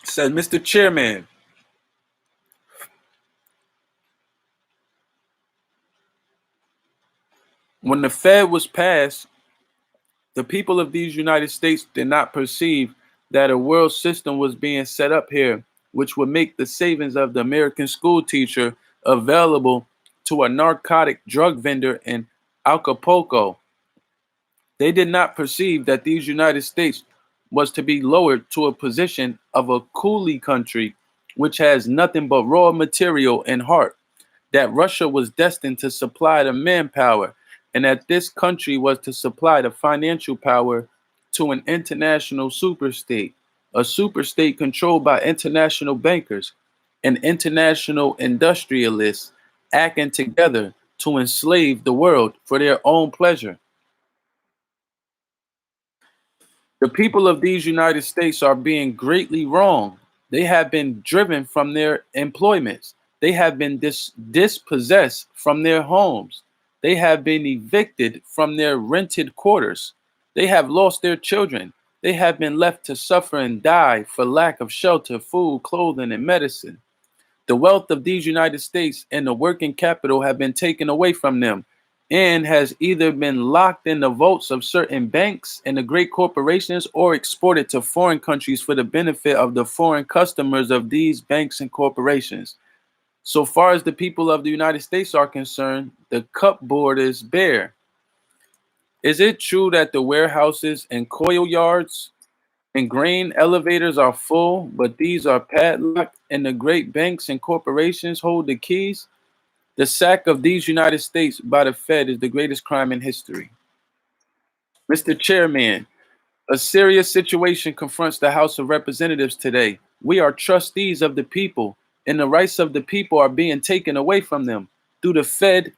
Speaker 1: Says Mr. Chairman, when the Fed was passed, the people of these United States did not perceive that a world system was being set up here, which would make the savings of the American school teacher available to a narcotic drug vendor in Acapulco. They did not perceive that these United States was to be lowered to a position of a coolie country, which has nothing but raw material and heart, that Russia was destined to supply the manpower, and that this country was to supply the financial power to an international superstate, a superstate controlled by international bankers and international industrialists acting together to enslave the world for their own pleasure. The people of these United States are being greatly wronged. They have been driven from their employments. They have been dispossessed from their homes. They have been evicted from their rented quarters. They have lost their children. They have been left to suffer and die for lack of shelter, food, clothing, and medicine. The wealth of these United States and the working capital have been taken away from them and has either been locked in the vaults of certain banks and the great corporations or exported to foreign countries for the benefit of the foreign customers of these banks and corporations. So far as the people of the United States are concerned, the cupboard is bare. Is it true that the warehouses and coal yards and grain elevators are full, but these are padlocked and the great banks and corporations hold the keys? The sack of these United States by the Fed is the greatest crime in history. Mr. Chairman, a serious situation confronts the House of Representatives today. We are trustees of the people, and the rights of the people are being taken away from them. Through the Fed,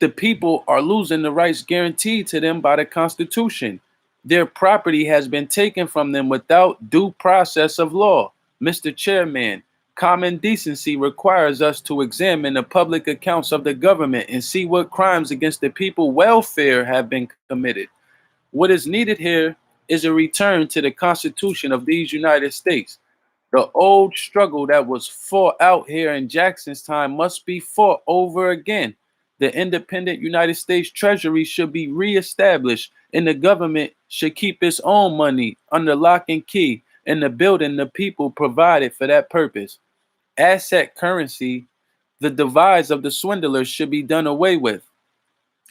Speaker 1: the people are losing the rights guaranteed to them by the Constitution. Their property has been taken from them without due process of law. Mr. Chairman, common decency requires us to examine the public accounts of the government and see what crimes against the people's welfare have been committed. What is needed here is a return to the Constitution of these United States. The old struggle that was fought out here in Jackson's time must be fought over again. The independent United States Treasury should be reestablished, and the government should keep its own money under lock and key in the building the people provided for that purpose. Asset currency, the device of the swindlers, should be done away with.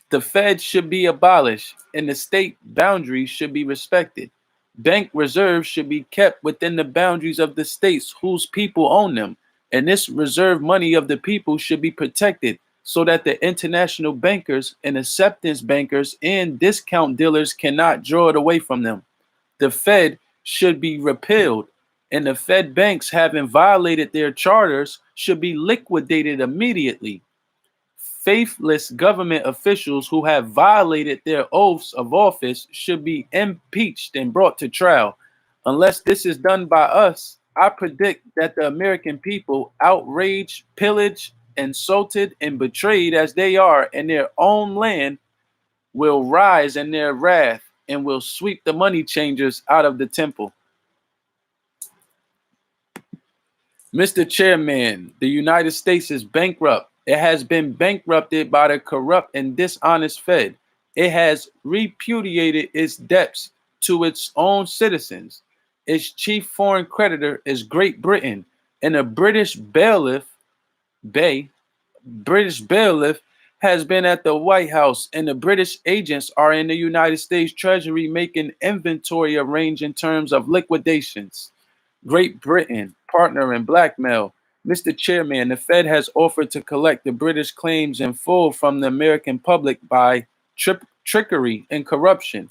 Speaker 1: The Fed should be abolished, and the state boundaries should be respected. Bank reserves should be kept within the boundaries of the states whose people own them, and this reserve money of the people should be protected so that the international bankers and acceptance bankers and discount dealers cannot draw it away from them. The Fed should be repealed, and the Fed banks having violated their charters should be liquidated immediately. Faithless government officials who have violated their oaths of office should be impeached and brought to trial. Unless this is done by us, I predict that the American people, outraged, pillaged, insulted, and betrayed as they are in their own land, will rise in their wrath and will sweep the money changers out of the temple. Mr. Chairman, the United States is bankrupt. It has been bankrupted by the corrupt and dishonest Fed. It has repudiated its debts to its own citizens. Its chief foreign creditor is Great Britain, and a British bailiff has been at the White House, and the British agents are in the United States Treasury making inventory arranging terms of liquidations. Great Britain, partner in blackmail. Mr. Chairman, the Fed has offered to collect the British claims in full from the American public by trickery and corruption.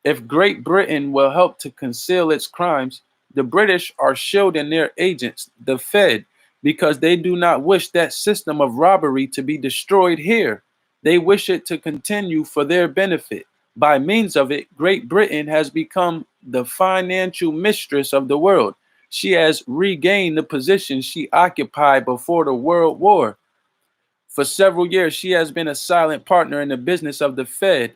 Speaker 1: If Great Britain will help to conceal its crimes, the British are shielding their agents, the Fed, because they do not wish that system of robbery to be destroyed here. They wish it to continue for their benefit. By means of it, Great Britain has become the financial mistress of the world. She has regained the position she occupied before the World War. For several years, she has been a silent partner in the business of the Fed,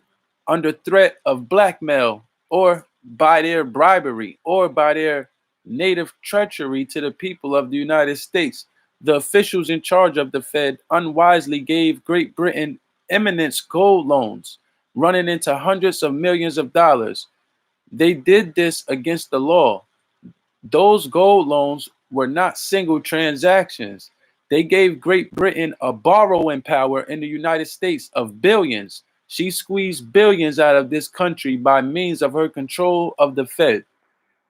Speaker 1: under threat of blackmail or by their bribery or by their native treachery to the people of the United States. The officials in charge of the Fed unwisely gave Great Britain eminence gold loans, running into hundreds of millions of dollars. They did this against the law. Those gold loans were not single transactions. They gave Great Britain a borrowing power in the United States of billions. She squeezed billions out of this country by means of her control of the Fed.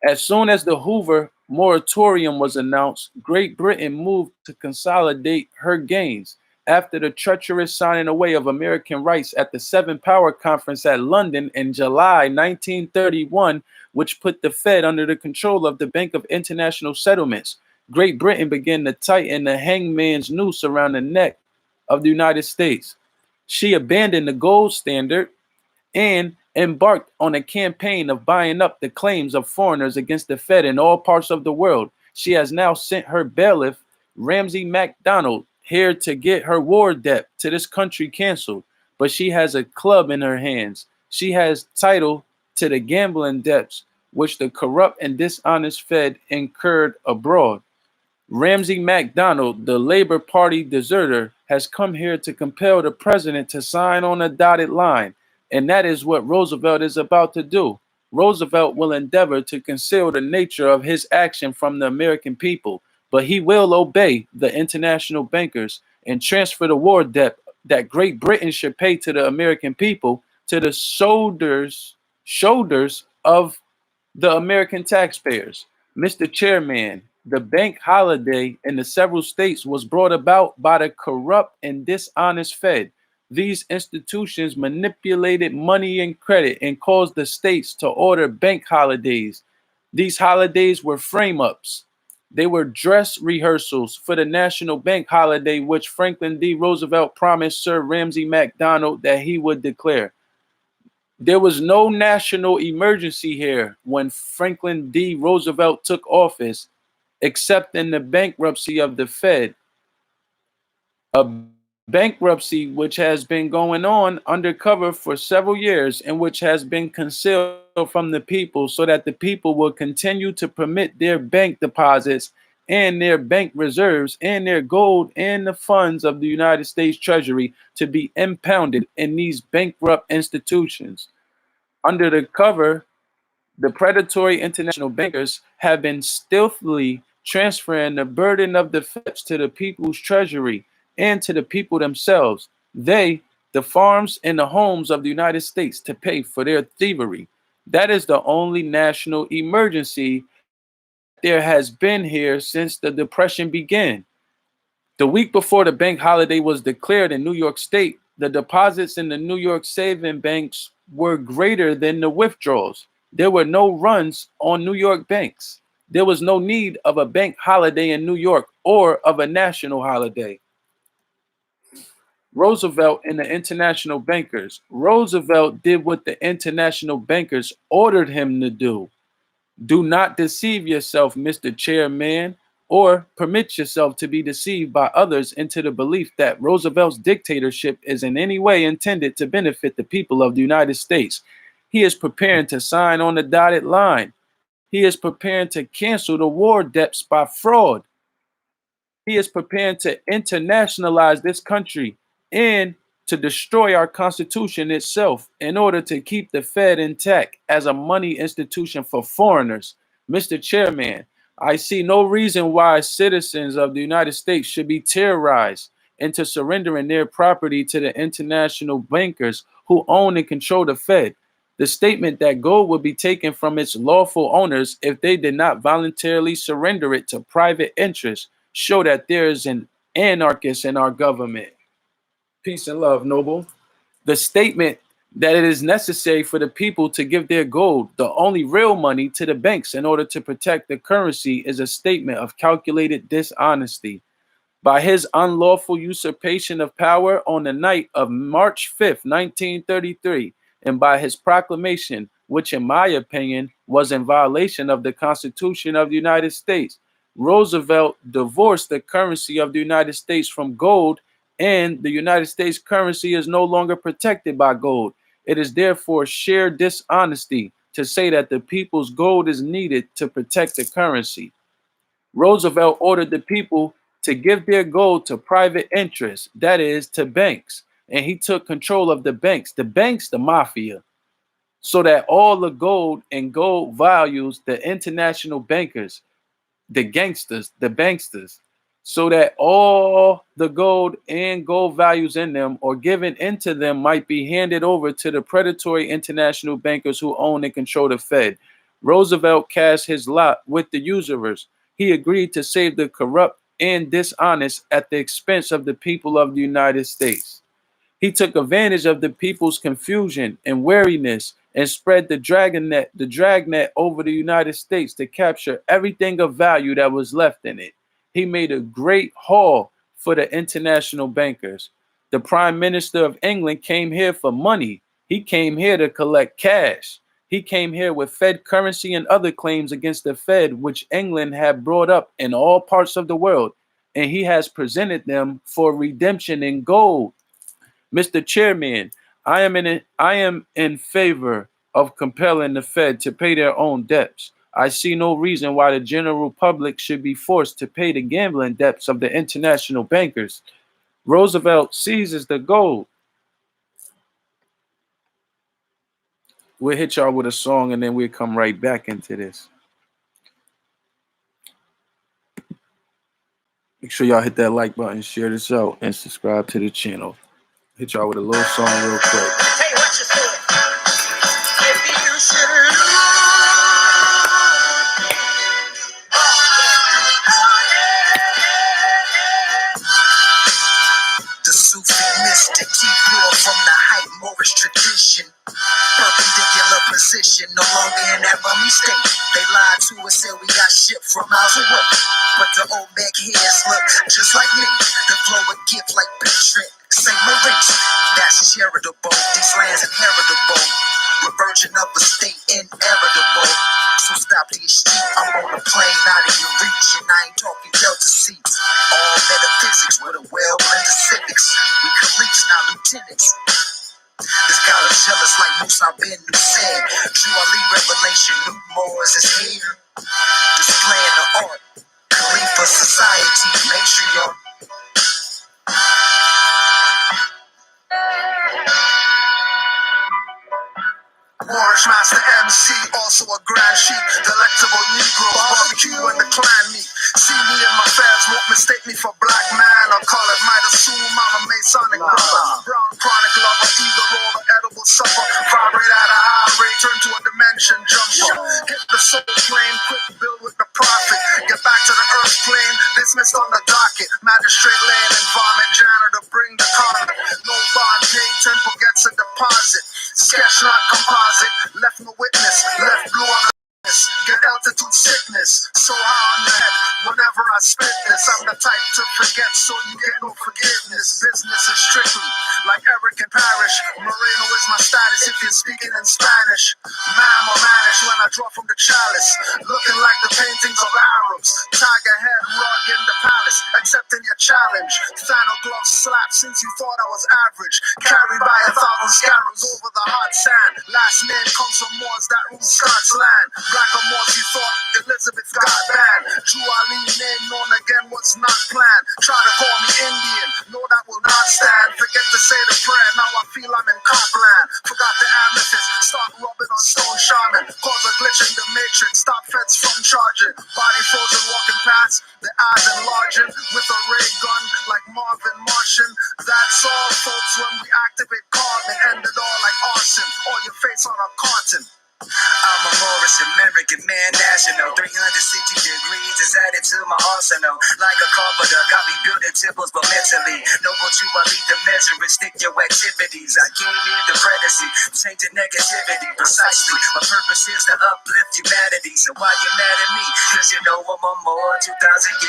Speaker 1: As soon as the Hoover moratorium was announced, Great Britain moved to consolidate her gains. After the treacherous signing away of American rights at the Seven Power Conference at London in July 1931, which put the Fed under the control of the Bank of International Settlements, Great Britain began to tighten the hangman's noose around the neck of the United States. She abandoned the gold standard and embarked on a campaign of buying up the claims of foreigners against the Fed in all parts of the world. She has now sent her bailiff, Ramsey MacDonald, here to get her war debt to this country canceled. But she has a club in her hands. She has title to the gambling debts which the corrupt and dishonest Fed incurred abroad. Ramsey MacDonald, the Labor Party deserter, has come here to compel the president to sign on a dotted line, and that is what Roosevelt is about to do. Roosevelt will endeavor to conceal the nature of his action from the American people, but he will obey the international bankers and transfer the war debt that Great Britain should pay to the American people to the shoulders of the American taxpayers. Mr. Chairman, the bank holiday in the several states was brought about by the corrupt and dishonest Fed. These institutions manipulated money and credit and caused the states to order bank holidays. These holidays were frame ups. They were dress rehearsals for the National Bank holiday, which Franklin D. Roosevelt promised Sir Ramsey MacDonald that he would declare. There was no national emergency here when Franklin D. Roosevelt took office, except in the bankruptcy of the Fed, a bankruptcy which has been going on undercover for several years and which has been concealed from the people so that the people will continue to permit their bank deposits and their bank reserves and their gold and the funds of the United States Treasury to be impounded in these bankrupt institutions. Under the cover, the predatory international bankers have been stealthily transferring the burden of the feds to the people's treasury and to the people themselves. They, the farms and the homes of the United States, to pay for their thievery. That is the only national emergency that there has been here since the Depression began. The week before the bank holiday was declared in New York State, the deposits in the New York saving banks were greater than the withdrawals. There were no runs on New York banks. There was no need of a bank holiday in New York or of a national holiday. Roosevelt and the international bankers. Roosevelt did what the international bankers ordered him to do. Do not deceive yourself, Mr. Chairman, or permit yourself to be deceived by others into the belief that Roosevelt's dictatorship is in any way intended to benefit the people of the United States. He is preparing to sign on the dotted line. He is preparing to cancel the war debts by fraud. He is preparing to internationalize this country and to destroy our Constitution itself in order to keep the Fed intact as a money institution for foreigners. Mr. Chairman, I see no reason why citizens of the United States should be terrorized into surrendering their property to the international bankers who own and control the Fed. The statement that gold would be taken from its lawful owners if they did not voluntarily surrender it to private interests show that there is an anarchist in our government. Peace and love, Noble. The statement that it is necessary for the people to give their gold, the only real money, to the banks in order to protect the currency is a statement of calculated dishonesty. By his unlawful usurpation of power on the night of March 5th, 1933, and by his proclamation, which in my opinion was in violation of the Constitution of the United States, Roosevelt divorced the currency of the United States from gold, and the United States currency is no longer protected by gold. It is therefore sheer dishonesty to say that the people's gold is needed to protect the currency. Roosevelt ordered the people to give their gold to private interests, that is, to banks, and he took control of the banks, the mafia, so that all the gold and gold values, the international bankers, the gangsters, the banksters, so that all the gold and gold values in them or given into them might be handed over to the predatory international bankers who own and control the Fed. Roosevelt cast his lot with the usurers. He agreed to save the corrupt and dishonest at the expense of the people of the United States. He took advantage of the people's confusion and weariness and spread the dragnet over the United States to capture everything of value that was left in it. He made a great haul for the international bankers. The Prime Minister of England came here for money. He came here to collect cash. He came here with Fed currency and other claims against the Fed, which England had brought up in all parts of the world, and he has presented them for redemption in gold. Mr. Chairman, I am in favor of compelling the Fed to pay their own debts. I see no reason why the general public should be forced to pay the gambling debts of the international bankers. Roosevelt seizes the gold. We'll hit y'all with a song and then we'll come right back into this. Make sure y'all hit that like button, share this out, and subscribe to the channel. Hit y'all with a little song real quick.
Speaker 2: Hey, what you say? Maybe you should The Sufi mystic, keep pure from the hype Moorish tradition. Perpendicular position, no longer in that rummy state. They lied to us, said we got shipped from miles away. But the old back heads look just like me. The flow a gift like Patrick, St. Maurice. That's charitable, these lands inheritable. Reversion of a state inevitable. So stop these street, I'm on a plane out of your reach, and I ain't talking Delta seats. All metaphysics with a well-blended civics. We colleagues, not lieutenants. This guy is jealous like Musa Ben said. Drew Ali revelation, new Moors is here. Displaying the art, Khalifa society, matriarch. Moorish master MC, also a grand sheep. Delectable Negro, barbecue and the clan meat. See me in my fairs, won't mistake me for black man. Or call it might assume I'm a Masonic brother. Brown chronic lover, either roll or edible supper. Vibrate at a high rate, turn to a dimension jumper. Hit the soul plane, quick build with the profit. Get back to the earth plane, dismissed on the docket. Magistrate lane and vomit, janitor bring the condom. No bond paid, temple gets a deposit. Sketch not composite, left no witness, left blue on the witness. Get altitude sickness, so high on your head. Whenever I spit this, I'm the type to forget, so you get no forgiveness. Business is strictly like Eric and Parrish. Moreno is my status if you're speaking in Spanish. Ma'am or manish when I draw from the chalice. Looking like the paintings of Arabs. Tiger head rug in the palace, accepting your challenge. Final glove slap since you thought I was average. Carried by 1,000 scarabs over the hot sand. Last name comes from Moors that rule Scots land. Black or Moors you thought Elizabeth got banned. Drew Ali name known again was not planned. Try to call me Indian, no that will not stand. Forget to say the prayer, now I feel I'm in Copland. Forgot the amethyst, start rubbing on stone shaman. Cause a glitch in the matrix, stop feds from charging. Body frozen walking past, the eyes enlarging. With a ray gun like Marvin Martian. That's all folks when we activate carbon. End it all like arson, or your face on a carton. I'm a Moorish American man, national. 360 degrees is added to my arsenal. Like a carpenter, got me building temples, but mentally. Noble Jew, I lead the measure and stick your activities. I came here to predatory, change the negativity. Precisely, my purpose is to uplift humanity. So why you mad at me? Cause you know I'm on more. 2,000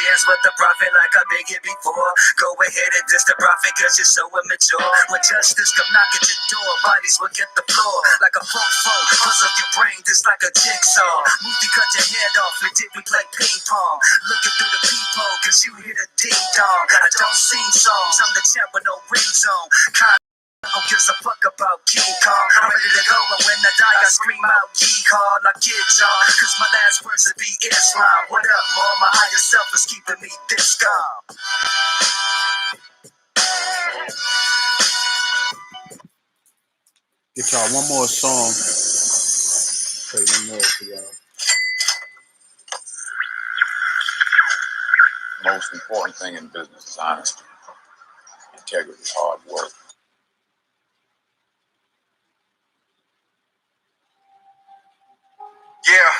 Speaker 2: years with the prophet like I been here before. Go ahead and diss the prophet cause you're so immature. When justice come knock at your door, bodies will get the floor. Like a fofo, puzzle your brain just like a jigsaw. Movie cut your head off and did we play ping pong. Looking through the peephole cause you hear the ding dong. I don't sing songs, I'm the champ with no ring zone. Who gives a fuck about King Kong? I'm ready to go and when I die I scream out Yeehaw like kids on. Cause my last words would be Islam. What up, Mom? My higher self is keeping me this calm.
Speaker 1: Get y'all one more song. Play one more for y'all.
Speaker 3: Most important thing in business is honesty, integrity, hard work.
Speaker 4: Yeah.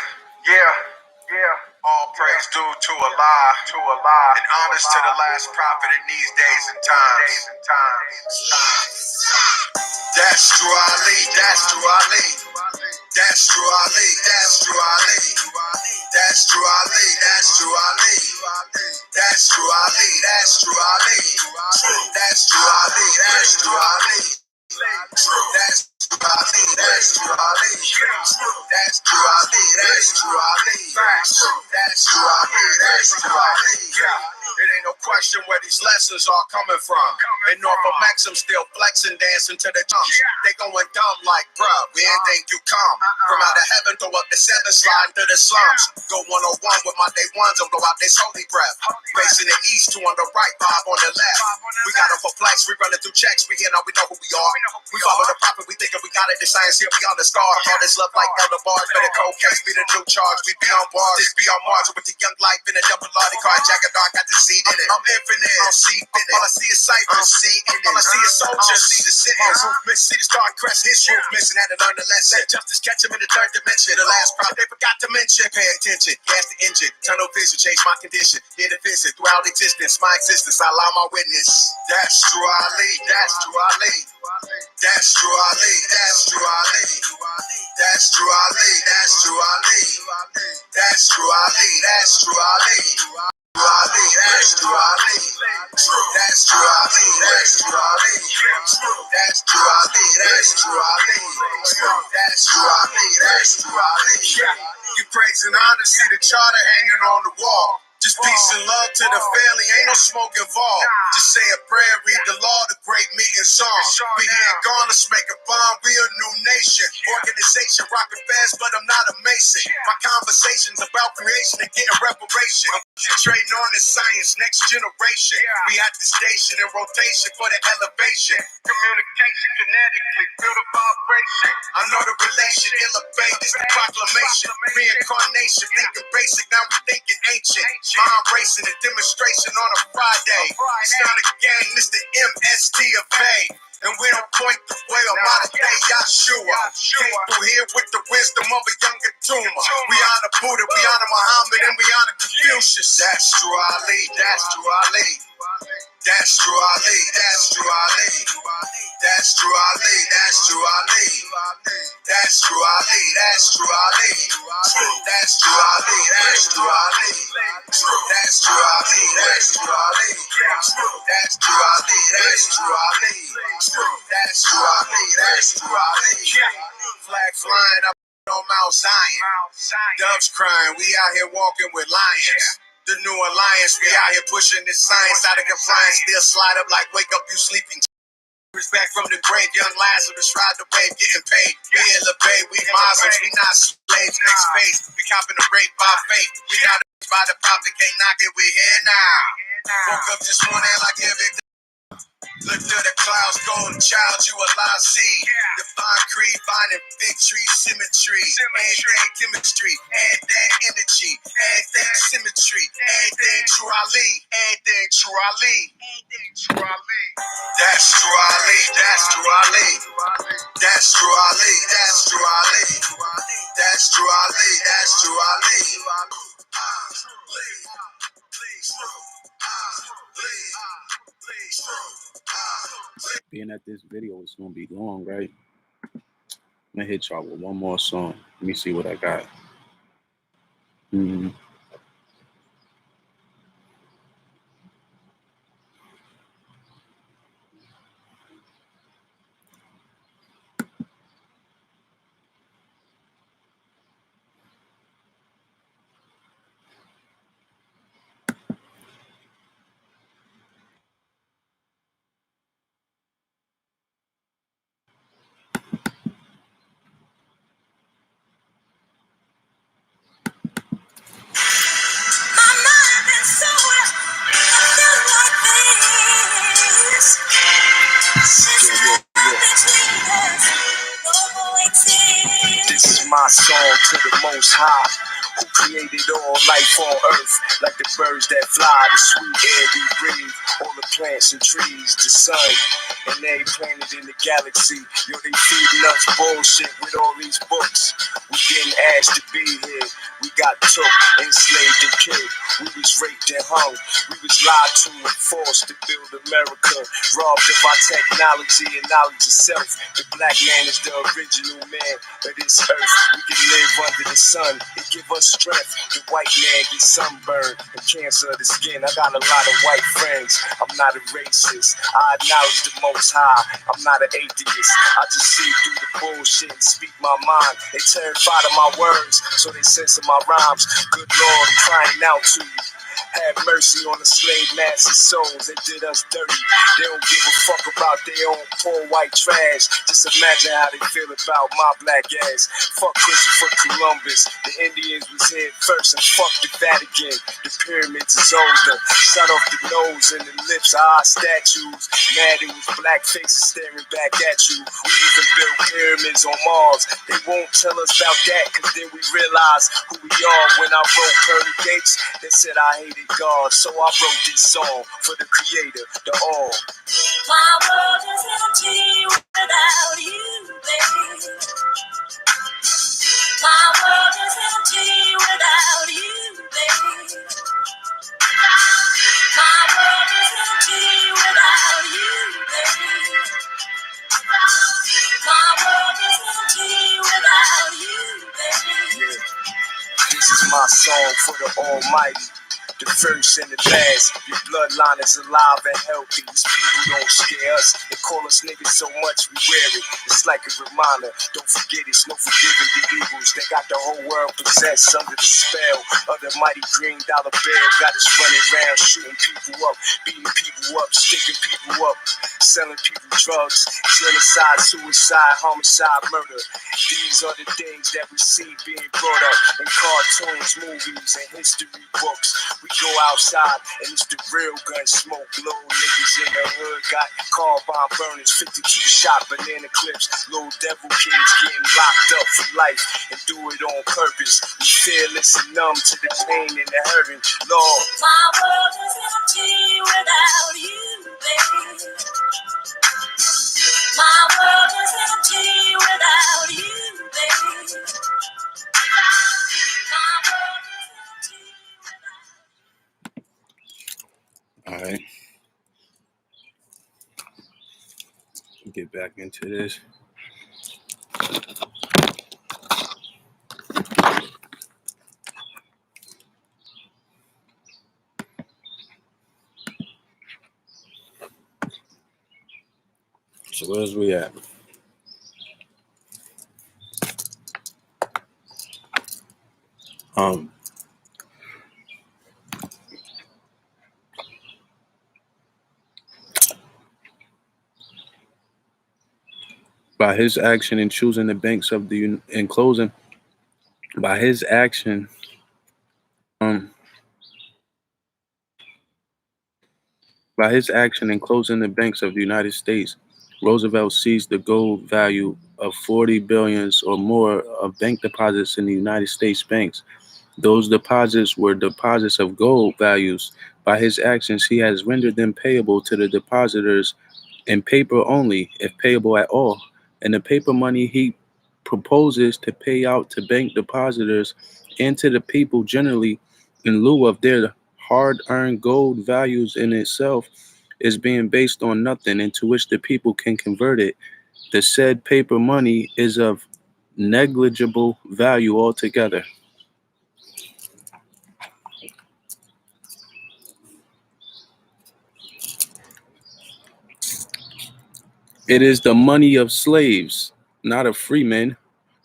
Speaker 4: All praise due to Allah, and honest to the last prophet in these days and times. That's true Ali, that's true Ali. That's true Ali, that's true Ali. That's true Ali, that's true Ali. That's true Ali, that's true Ali. That's true Ali, that's true Ali. That's true, Ali. That's true, Ali. That's true, Ali. That's true, Ali. That's true, Ali. That's true, Ali. It ain't no question where these lessons are coming from. In Norfolk Maxim still flexing, dancing to the drums. They going dumb like, bruh, we ain't think you come. From out of heaven, throw up the seven, sliding through the slums. Go 101 with my day ones and blow out this holy breath. Facing the east, two on the right, five on the left. We got them for flex, we running through checks. We here now, we know who we are. We follow the prophet, we thinking we got it. The science here, we on the star. All this love like elder bars, but the cold case be the new charge. We be on bars, this be our margin with the young life in a double lottie car. Jacket dark, got the seed in it. I'm infinite, I'm seed in it. All I see is sight, I'm seed in it. All I see is soldiers, see the sentence. See the star crest, his roof missing, had to learn the lesson. Let justice catch him in the third dimension. The last problem they forgot to mention. Pay attention, gas the engine, tunnel vision, change my condition. Here to visit throughout existence, my existence, I allow my witness. That's true, Ali. That's true, Ali. That's true, Ali. That's true, Ali. That's true, Ali. That's true, Ali. That's true, Ali. That's true, Ali. Ali, that's true, Ali. That's true, Ali. That's true, Ali. That's true, Ali. That's true, Ali. That's true, Ali. That's true, Ali. You praise and honor, see the charter hanging on the wall. Just peace and love to the family, ain't no smoke involved. Just say a prayer, read the law, the great meeting song. We ain't gone, let's make a bond, we a new nation. Organization, rockin' fast, but I'm not a mason. My conversations about creation and getting reparation. I'm concentrating on the science, next generation. We at the station in rotation for the elevation. Communication kinetically, feel the vibration. I know the relation, elevate, this the proclamation. Reincarnation, thinking basic, now we thinking ancient. Mind racing, a demonstration on a Friday. It's not a game, it's the MST of A. And we don't point the way of modern day Yahshua. Came through here with the wisdom of a younger Tuma. We honor Buddha, we honor Muhammad, and we honor Confucius. That's true, Ali. That's true, Ali. That's true, Ali. That's true, Ali. That's true, Ali. That's true, Ali. That's true, Ali. That's true, Ali. That's true, Ali. That's true, Ali. That's true, Ali. That's true, Ali. That's true, Ali. That's true, Ali. That's true, Ali. That's true, Ali. Flag flying up on Mount Zion. Doves crying. We out here walking with lions. The new alliance, we out here pushing this science out of compliance. Still slide up like wake up, you sleeping. Respect from the grave, young Lazarus, ride the wave, getting paid. We in the bay, we Muslims, we not slaves. Next phase, we copping the rape by faith. We got by the prophet, can't knock it, we here now. Woke up this morning like every day. Look to the clouds, golden child, you a lost seed. Divine creed, finding victory, symmetry. Everything chemistry, everything energy, everything symmetry, everything true Ali, everything true Ali, everything true Ali. That's true Ali, that's true Ali. That's true Ali, that's true Ali. That's true Ali, that's true Ali.
Speaker 1: Being that this video is gonna be long, right? I'm gonna hit y'all with one more song. Let me see what I got.
Speaker 4: This is my song to the Most High, who created all life on earth, like the birds that fly, the sweet air we breathe, all the plants and trees, the sun, and every planet in the galaxy. Yo, they feeding us bullshit with all these books. We didn't ask to be here. We got took, enslaved and killed. We was raped and hung. We was lied to and forced to build America, robbed of our technology and knowledge of self. The black man is the original man of this earth. We can live under the sun. It give us
Speaker 2: strength. The white man gets sunburned and cancer of the skin. I got a lot of white friends. I'm not a racist. I acknowledge the Most High. I'm not an atheist. I just see through the bullshit and speak my mind. They terrified of my words, so they censor my rhymes. Good Lord, I'm crying out to you. Have mercy on the slave master's souls. They did us dirty. They don't give a fuck about their own poor white trash. Just imagine how they feel about my black ass. Fuck Christopher Columbus. The Indians was here first, and fuck the Vatican. The pyramids is older. Shut off the nose and the lips of our statues. Mad it was black faces staring back at you. We even built pyramids on Mars. They won't tell us about that, cause then we realize who we are. When I wrote Pearly Gates, they said I hated God, so I wrote this song for the creator, the all.
Speaker 4: My world is empty without you, baby. My world is empty without you, baby. My world is empty without you, baby. My world is empty without you, baby.
Speaker 2: Yeah. This is my song for the Almighty. The first and the last, your bloodline is alive and healthy. These people don't scare us. They call us niggas so much we wear it. It's like a reminder. Don't forget it's no forgiving the evils. They got the whole world possessed under the spell of the mighty green dollar bill. Got us running around, shooting people up, beating people up, sticking people up, selling people drugs, genocide, suicide, homicide, murder. These are the things that we see being brought up in cartoons, movies, and history books. We go outside and it's the real gun smoke. Little niggas in the hood got carbine burners, 52 shot banana clips. Little devil kids getting locked up for life and do it on purpose. We fearless and numb to the pain and the hurting. Lord,
Speaker 4: my world is empty without you, baby. My world is empty without you, baby. My world is empty without
Speaker 1: All right. Get back into this. So where's we at? By his action in choosing the banks of the in closing, by his action, by his action in closing the banks of the United States, Roosevelt seized the gold value of 40 billions or more of bank deposits in the United States banks. Those deposits were deposits of gold values. By his actions, he has rendered them payable to the depositors in paper only, if payable at all. And the paper money he proposes to pay out to bank depositors and to the people generally in lieu of their hard-earned gold values in itself is being based on nothing into which the people can convert it. The said paper money is of negligible value altogether. It is the money of slaves, not of freemen.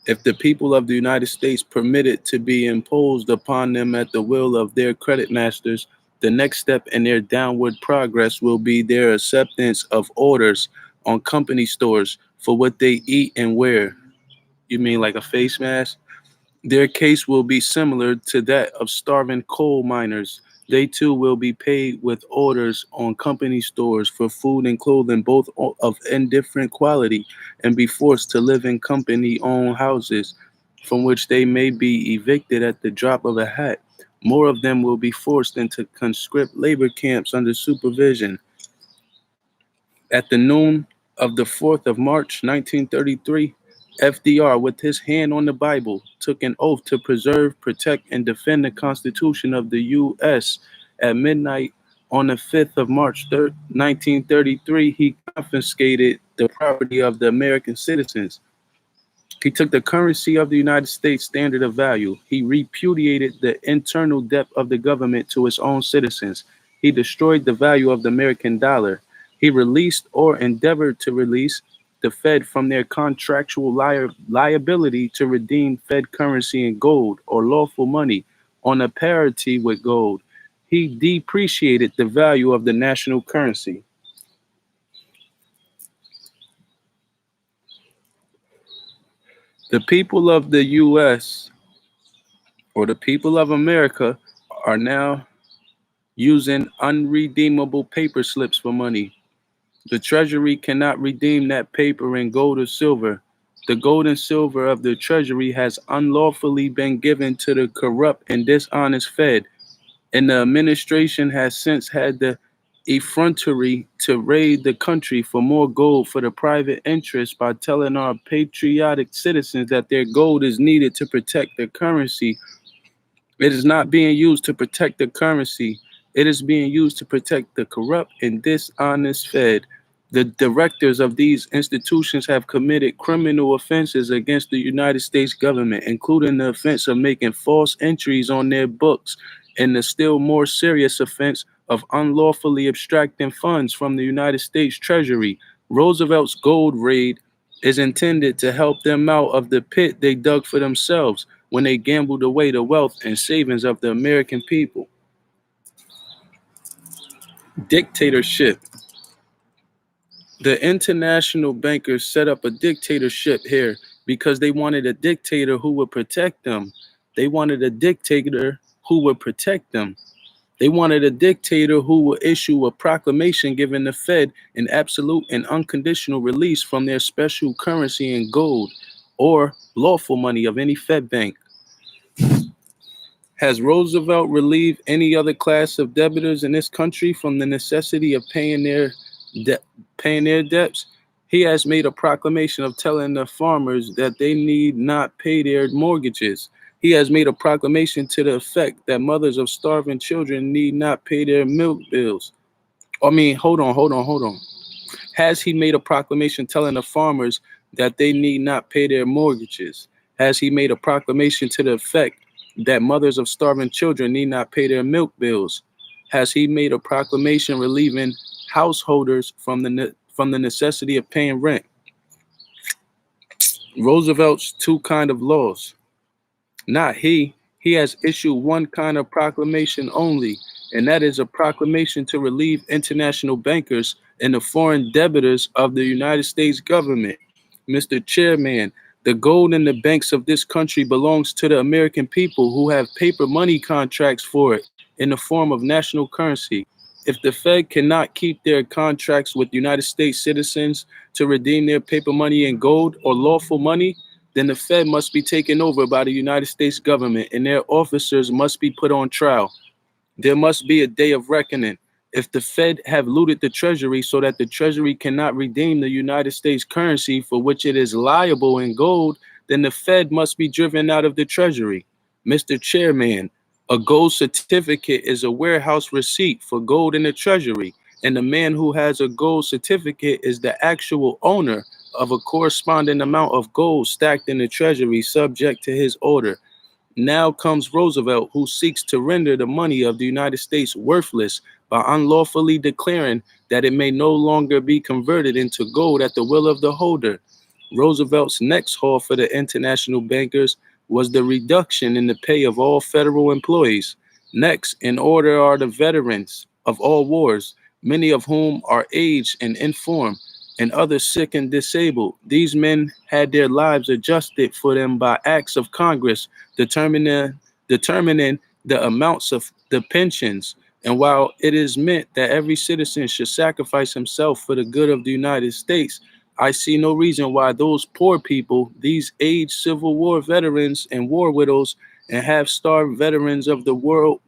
Speaker 1: If the people of the United States permit it to be imposed upon them at the will of their credit masters, the next step in their downward progress will be their acceptance of orders on company stores for what they eat and wear. You mean like a face mask? Their case will be similar to that of starving coal miners. They too will be paid with orders on company stores for food and clothing, both of indifferent quality, and be forced to live in company-owned houses from which they may be evicted at the drop of a hat. More of them will be forced into conscript labor camps under supervision. At the noon of the 4th of March, 1933, FDR, with his hand on the Bible, took an oath to preserve, protect, and defend the Constitution of the U.S. At midnight on the 5th of March, 1933, he confiscated the property of the American citizens. He took the currency of the United States standard of value. He repudiated the internal debt of the government to its own citizens. He destroyed the value of the American dollar. He released or endeavored to release the Fed from their contractual liability to redeem Fed currency in gold or lawful money on a parity with gold. He depreciated the value of the national currency. The people of the U.S. or the people of America are now using unredeemable paper slips for money. The Treasury cannot redeem that paper in gold or silver. The gold and silver of the Treasury has unlawfully been given to the corrupt and dishonest Fed, and the administration has since had the effrontery to raid the country for more gold for the private interest by telling our patriotic citizens that their gold is needed to protect the currency. It is not being used to protect the currency. It is being used to protect the corrupt and dishonest Fed. The directors of these institutions have committed criminal offenses against the United States government, including the offense of making false entries on their books and the still more serious offense of unlawfully abstracting funds from the United States Treasury. Roosevelt's gold raid is intended to help them out of the pit they dug for themselves when they gambled away the wealth and savings of the American people. Dictatorship. The international bankers set up a dictatorship here because they wanted a dictator who would protect them. They wanted a dictator who would protect them. They wanted a dictator who would issue a proclamation giving the Fed an absolute and unconditional release from their special currency in gold or lawful money of any Fed bank. Has Roosevelt relieved any other class of debtors in this country from the necessity of paying their debts? He has made a proclamation of telling the farmers that they need not pay their mortgages. He has made a proclamation to the effect that mothers of starving children need not pay their milk bills. Hold on. Has he made a proclamation telling the farmers that they need not pay their mortgages? Has he made a proclamation to the effect that mothers of starving children need not pay their milk bills? Has he made a proclamation relieving householders from the necessity of paying rent? Roosevelt's two kind of laws. Not he. He has issued one kind of proclamation only, and that is a proclamation to relieve international bankers and the foreign debtors of the United States government. Mr. Chairman, the gold in the banks of this country belongs to the American people who have paper money contracts for it in the form of national currency. If the Fed cannot keep their contracts with United States citizens to redeem their paper money in gold or lawful money, then the Fed must be taken over by the United States government and their officers must be put on trial. There must be a day of reckoning. If the Fed have looted the Treasury so that the Treasury cannot redeem the United States currency for which it is liable in gold, then the Fed must be driven out of the Treasury. Mr. Chairman, a gold certificate is a warehouse receipt for gold in the Treasury, and the man who has a gold certificate is the actual owner of a corresponding amount of gold stacked in the Treasury subject to his order. Now comes Roosevelt, who seeks to render the money of the United States worthless by unlawfully declaring that it may no longer be converted into gold at the will of the holder. Roosevelt's next haul for the international bankers was the reduction in the pay of all federal employees. Next in order are the veterans of all wars, many of whom are aged and infirm, and others sick and disabled. These men had their lives adjusted for them by acts of Congress, determining the amounts of the pensions. And while it is meant that every citizen should sacrifice himself for the good of the United States, I see no reason why those poor people, these aged Civil War veterans and war widows, and half-starved veterans of the World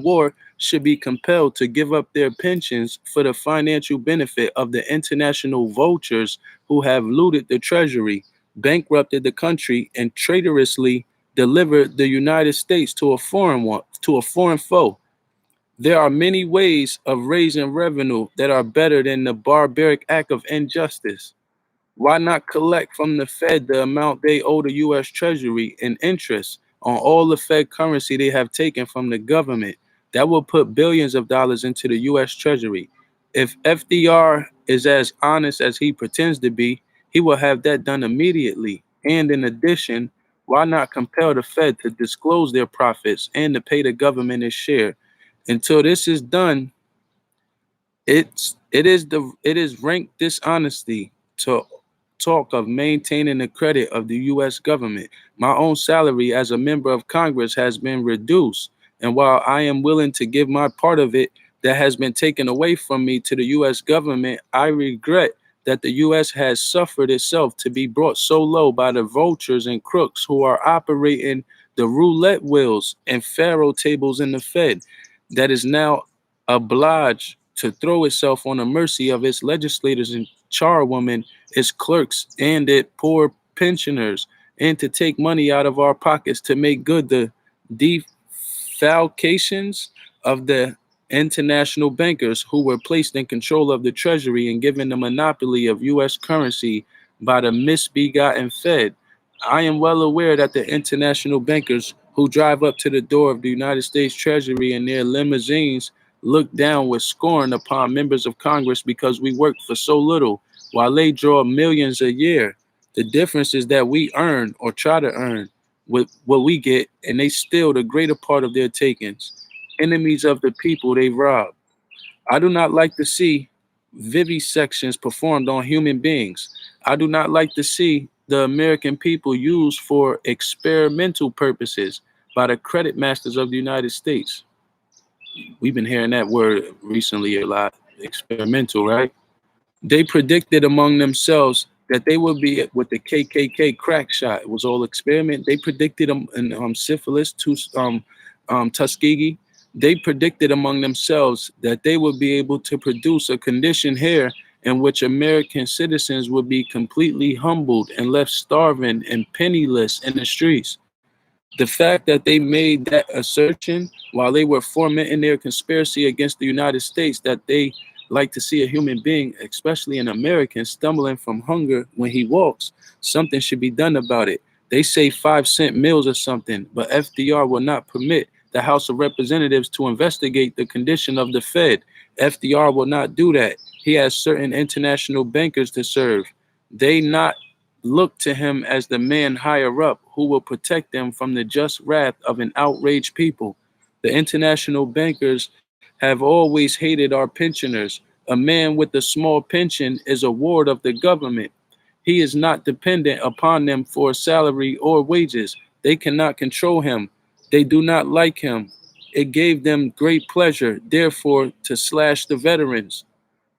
Speaker 1: War should be compelled to give up their pensions for the financial benefit of the international vultures who have looted the Treasury, bankrupted the country, and traitorously delivered the United States to a foreign foe. There are many ways of raising revenue that are better than the barbaric act of injustice. Why not collect from the Fed the amount they owe the U.S. Treasury in interest on all the Fed currency they have taken from the government? That will put billions of dollars into the U.S. Treasury. If FDR is as honest as he pretends to be, he will have that done immediately. And in addition, why not compel the Fed to disclose their profits and to pay the government its share? Until this is done, it is rank dishonesty to talk of maintaining the credit of the US government. My own salary as a member of Congress has been reduced, and while I am willing to give my part of it that has been taken away from me to the US government, I regret that the US has suffered itself to be brought so low by the vultures and crooks who are operating the roulette wheels and faro tables in the Fed that is now obliged to throw itself on the mercy of its legislators and charwomen, its clerks, and its poor pensioners, and to take money out of our pockets to make good the defalcations of the international bankers who were placed in control of the treasury and given the monopoly of U.S. currency by the misbegotten Fed. I am well aware that the international bankers who drive up to the door of the United States Treasury in their limousines look down with scorn upon members of Congress because we work for so little while they draw millions a year. The difference is that we earn or try to earn with what we get, and they steal the greater part of their takings. Enemies of the people they rob. I do not like to see vivisections performed on human beings. I do not like to see the American people used for experimental purposes by the credit masters of the United States. We've been hearing that word recently a lot, experimental, right? They predicted among themselves that they would be with the KKK crack shot. It was all experiment. They predicted in syphilis, Tuskegee. They predicted among themselves that they would be able to produce a condition here in which American citizens would be completely humbled and left starving and penniless in the streets. The fact that they made that assertion while they were fomenting their conspiracy against the United States, that they like to see a human being, especially an American, stumbling from hunger when he walks, something should be done about it. They say 5-cent meals or something, but FDR will not permit the House of Representatives to investigate the condition of the Fed. FDR will not do that. He has certain international bankers to serve. They not look to him as the man higher up who will protect them from the just wrath of an outraged people. The international bankers have always hated our pensioners. A man with a small pension is a ward of the government. He is not dependent upon them for salary or wages. They cannot control him. They do not like him. It gave them great pleasure, therefore, to slash the veterans.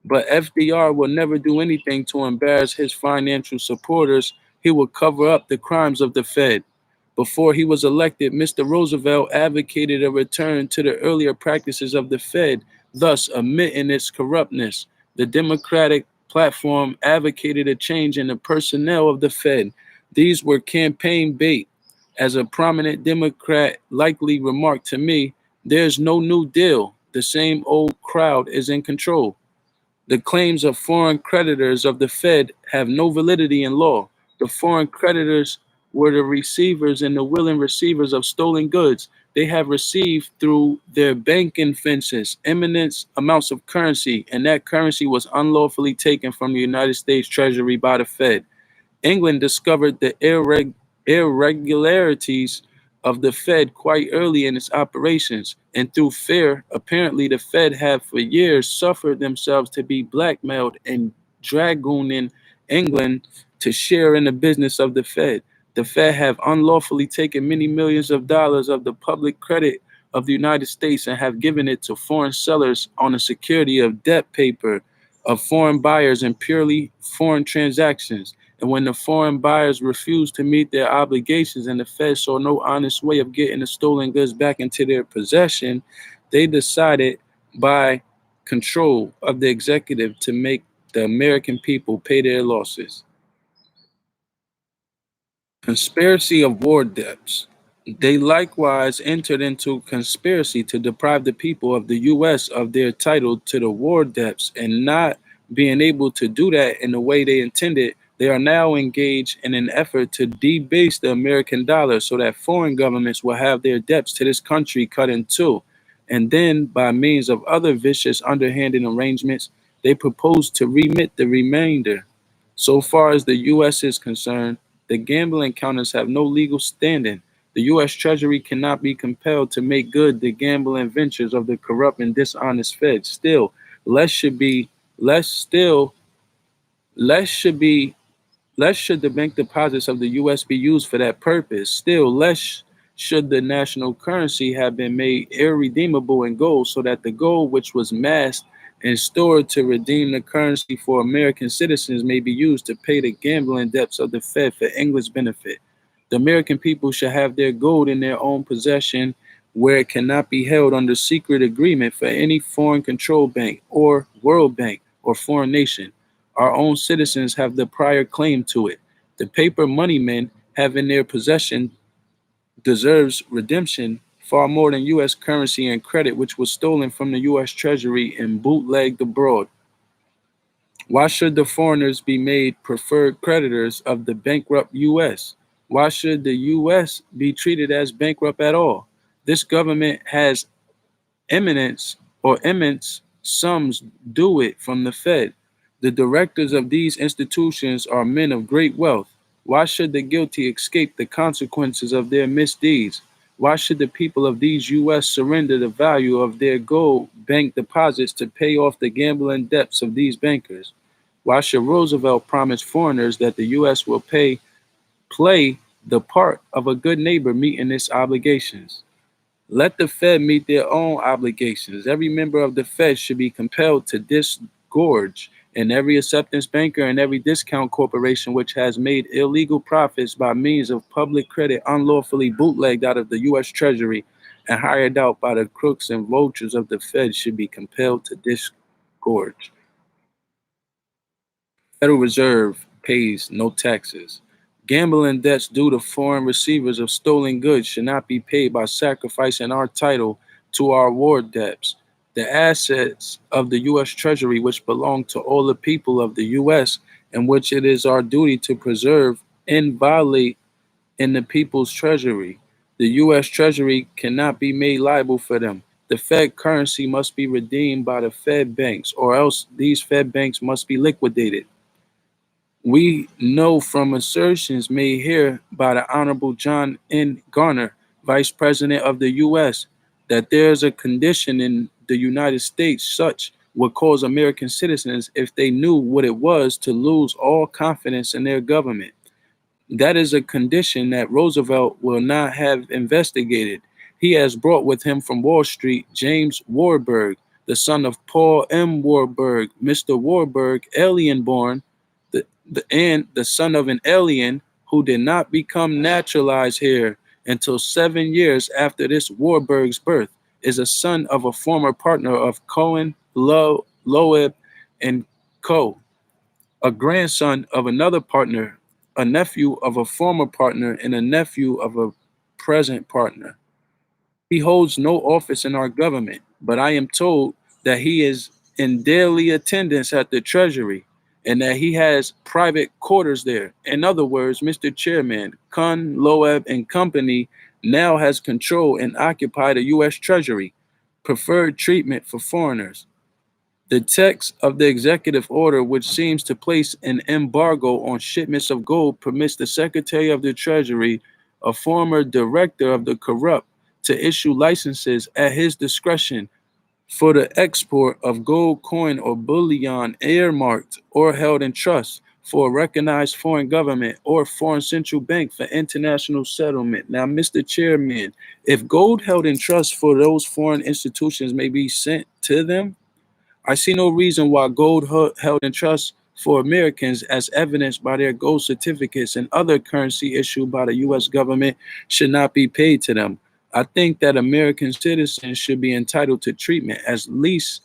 Speaker 1: But FDR will never do anything to embarrass his financial supporters. He will cover up the crimes of the Fed. Before he was elected, Mr. Roosevelt advocated a return to the earlier practices of the Fed, thus admitting its corruptness. The Democratic platform advocated a change in the personnel of the Fed. These were campaign bait. As a prominent Democrat likely remarked to me, there's no new deal. The same old crowd is in control. The claims of foreign creditors of the Fed have no validity in law. The foreign creditors were the receivers and the willing receivers of stolen goods. They have received through their banking fences immense amounts of currency, and that currency was unlawfully taken from the United States Treasury by the Fed. England discovered the irregularities of the Fed quite early in its operations, and through fear, apparently the Fed have for years suffered themselves to be blackmailed and dragooning England to share in the business of the Fed. The Fed have unlawfully taken many millions of dollars of the public credit of the United States and have given it to foreign sellers on the security of debt paper of foreign buyers in purely foreign transactions. And when the foreign buyers refused to meet their obligations and the Fed saw no honest way of getting the stolen goods back into their possession, they decided by control of the executive to make the American people pay their losses. Conspiracy of war debts. They likewise entered into conspiracy to deprive the people of the U.S. of their title to the war debts, and not being able to do that in the way they intended, They are now engaged in an effort to debase the American dollar so that foreign governments will have their debts to this country cut in two. And then, by means of other vicious, underhanded arrangements, they propose to remit the remainder. So far as the U.S. is concerned, the gambling counters have no legal standing. The U.S. Treasury cannot be compelled to make good the gambling ventures of the corrupt and dishonest Fed. Still, less should be less. Still, less should be less should the bank deposits of the U.S. be used for that purpose. Still, less should the national currency have been made irredeemable in gold, so that the gold which was massed and stored to redeem the currency for American citizens may be used to pay the gambling debts of the Fed for England's benefit. The American people should have their gold in their own possession, where it cannot be held under secret agreement for any foreign control bank or World Bank or foreign nation. Our own citizens have the prior claim to it. The paper money men have in their possession deserves redemption far more than U.S. currency and credit, which was stolen from the U.S. Treasury and bootlegged abroad. Why should the foreigners be made preferred creditors of the bankrupt U.S.? Why should the U.S. be treated as bankrupt at all? This government has immense sums due it from the Fed. The directors of these institutions are men of great wealth. Why should the guilty escape the consequences of their misdeeds? Why should the people of these U.S. surrender the value of their gold bank deposits to pay off the gambling debts of these bankers? Why should Roosevelt promise foreigners that the U.S. will play the part of a good neighbor meeting its obligations? Let the Fed meet their own obligations. Every member of the Fed should be compelled to disgorge, and every acceptance banker and every discount corporation which has made illegal profits by means of public credit unlawfully bootlegged out of the U.S. Treasury and hired out by the crooks and vultures of the Fed should be compelled to disgorge. Federal Reserve pays no taxes. Gambling debts due to foreign receivers of stolen goods should not be paid by sacrificing our title to our war debts. The assets of the U.S. Treasury, which belong to all the people of the U.S., and which it is our duty to preserve, inviolate in the people's treasury. The U.S. Treasury cannot be made liable for them. The Fed currency must be redeemed by the Fed banks, or else these Fed banks must be liquidated. We know from assertions made here by the Honorable John N. Garner, Vice President of the U.S., that there is a condition in the United States such would cause American citizens, if they knew what it was, to lose all confidence in their government. That is a condition that Roosevelt will not have investigated. He has brought with him from Wall Street James Warburg, the son of Paul M. Warburg, Mr. Warburg, alien-born, and the son of an alien who did not become naturalized here until 7 years after this Warburg's birth, is a son of a former partner of Cohen, Loeb, and Co., a grandson of another partner, a nephew of a former partner, and a nephew of a present partner. He holds no office in our government, but I am told that he is in daily attendance at the Treasury and that he has private quarters there. In other words, Mr. Chairman, Cohn, Loeb, and Company now has control and occupy the U.S. Treasury, preferred treatment for foreigners. The text of the executive order, which seems to place an embargo on shipments of gold, permits the Secretary of the Treasury, a former director of the corrupt, to issue licenses at his discretion for the export of gold coin or bullion earmarked or held in trust for a recognized foreign government or foreign central bank for international settlement. Now, Mr. Chairman, if gold held in trust for those foreign institutions may be sent to them, I see no reason why gold held in trust for Americans, as evidenced by their gold certificates and other currency issued by the U.S. government, should not be paid to them. I think that American citizens should be entitled to treatment at least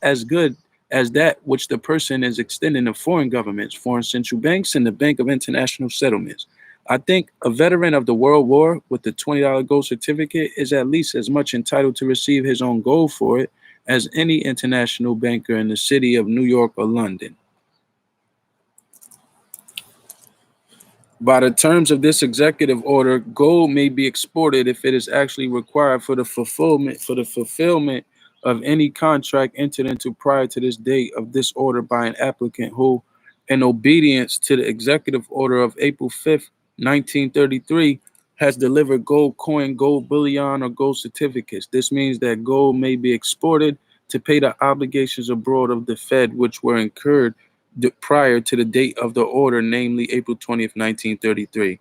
Speaker 1: as good as that which the person is extending to foreign governments, foreign central banks, and the Bank of International Settlements. I think a veteran of the World War with the $20 gold certificate is at least as much entitled to receive his own gold for it as any international banker in the city of New York or London. By the terms of this executive order, gold may be exported if it is actually required for the fulfillment of any contract entered into prior to this date of this order by an applicant who, in obedience to the executive order of April 5th, 1933, has delivered gold coin, gold bullion, or gold certificates. This means that gold may be exported to pay the obligations abroad of the Fed, which were incurred prior to the date of the order, namely April 20th, 1933.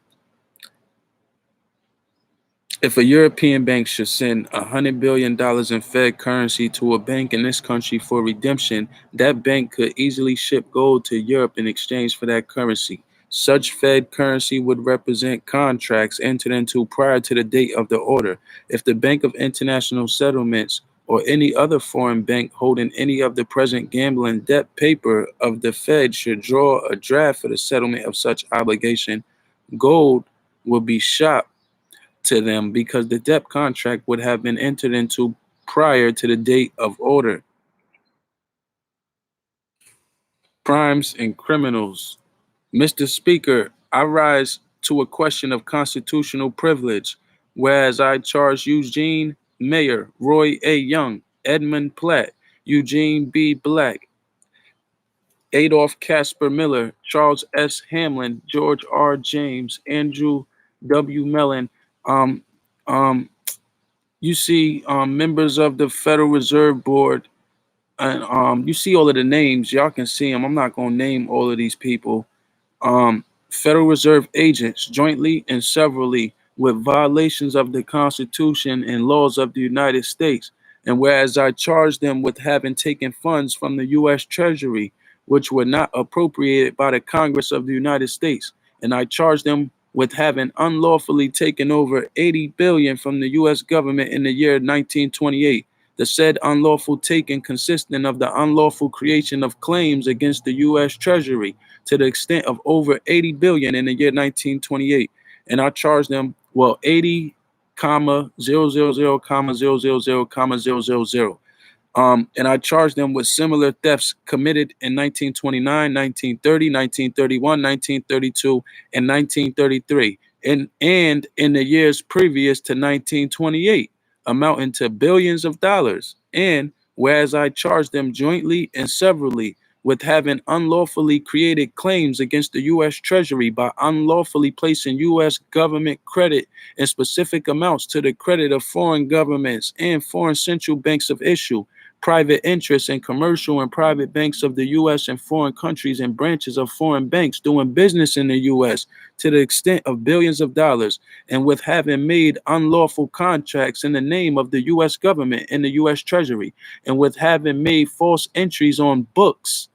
Speaker 1: If a European bank should send $100 billion in Fed currency to a bank in this country for redemption, that bank could easily ship gold to Europe in exchange for that currency. Such Fed currency would represent contracts entered into prior to the date of the order. If the Bank of International Settlements or any other foreign bank holding any of the present gambling debt paper of the Fed should draw a draft for the settlement of such obligation, gold will be shopped to them because the debt contract would have been entered into prior to the date of order. Crimes and criminals. Mr. Speaker, I rise to a question of constitutional privilege, whereas I charge Eugene Mayer, Roy A. Young, Edmund Platt, Eugene B. Black, Adolph Casper Miller, Charles S. Hamlin, George R. James, Andrew W. Mellon, um, um, you see members of the Federal Reserve Board, and you see all of the names. Y'all can see them. I'm not going to name all of these people. Federal Reserve agents, jointly and severally, with violations of the Constitution and laws of the United States. And whereas I charge them with having taken funds from the U.S. Treasury, which were not appropriated by the Congress of the United States, and I charge them with having unlawfully taken over 80 billion from the U.S. government in the year 1928. The said unlawful taking consisting of the unlawful creation of claims against the U.S. Treasury to the extent of over 80 billion in the year 1928. And I charged them, 80, 000, 000, 000. And I charged them with similar thefts committed in 1929, 1930, 1931, 1932, and 1933, and in the years previous to 1928, amounting to billions of dollars. And whereas I charged them jointly and severally with having unlawfully created claims against the U.S. Treasury by unlawfully placing U.S. government credit in specific amounts to the credit of foreign governments and foreign central banks of issue, private interests in commercial and private banks of the U.S. and foreign countries and branches of foreign banks doing business in the U.S. to the extent of billions of dollars, and with having made unlawful contracts in the name of the U.S. government and the U.S. Treasury, and with having made false entries on books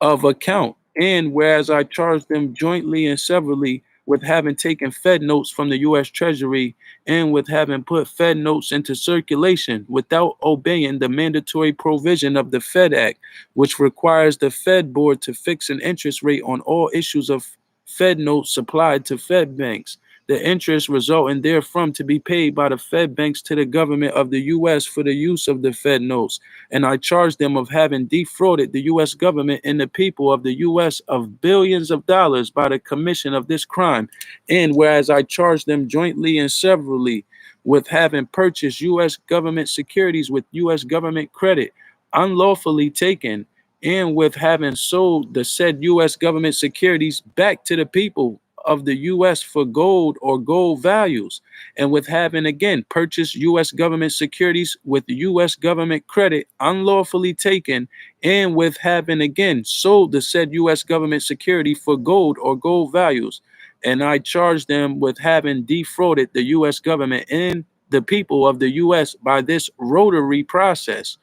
Speaker 1: of account. And whereas I charged them jointly and severally with having taken Fed notes from the U.S. Treasury and with having put Fed notes into circulation without obeying the mandatory provision of the Fed Act, which requires the Fed board to fix an interest rate on all issues of Fed notes supplied to Fed banks. The interest resulting therefrom to be paid by the Fed banks to the government of the U.S. for the use of the Fed notes. And I charge them of having defrauded the U.S. government and the people of the U.S. of billions of dollars by the commission of this crime. And whereas I charge them jointly and severally with having purchased U.S. government securities with U.S. government credit unlawfully taken, and with having sold the said U.S. government securities back to the people of the U.S. for gold or gold values, and with having again purchased U.S. government securities with U.S. government credit unlawfully taken, and with having again sold the said U.S. government security for gold or gold values. And I charge them with having defrauded the U.S. government and the people of the U.S. by this rotary process.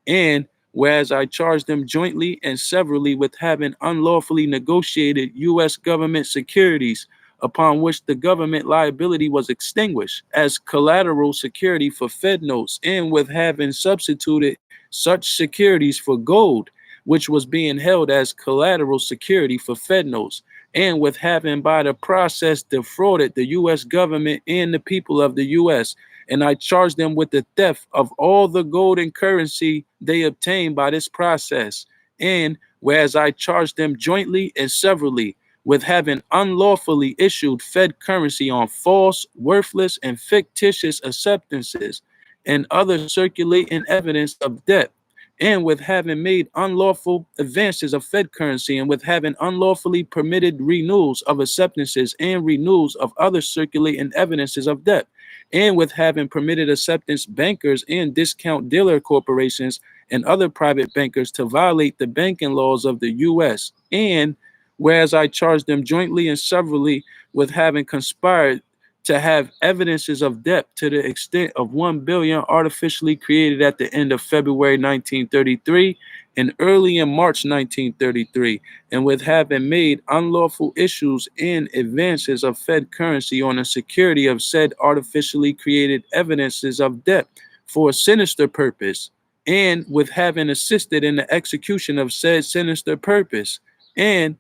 Speaker 1: And whereas I charged them jointly and severally with having unlawfully negotiated U.S. government securities upon which the government liability was extinguished as collateral security for Fed notes, and with having substituted such securities for gold, which was being held as collateral security for Fed notes, and with having by the process defrauded the U.S. government and the people of the U.S. And I charge them with the theft of all the gold and currency they obtained by this process. And whereas I charge them jointly and severally with having unlawfully issued Fed currency on false, worthless, and fictitious acceptances and other circulating evidence of debt, and with having made unlawful advances of Fed currency, and with having unlawfully permitted renewals of acceptances and renewals of other circulating evidences of debt, and with having permitted acceptance bankers and discount dealer corporations and other private bankers to violate the banking laws of the U.S. And whereas I charged them jointly and severally with having conspired to have evidences of debt to the extent of 1 billion artificially created at the end of February 1933 and early in March 1933, and with having made unlawful issues and advances of Fed currency on the security of said artificially created evidences of debt for a sinister purpose, and with having assisted in the execution of said sinister purpose, and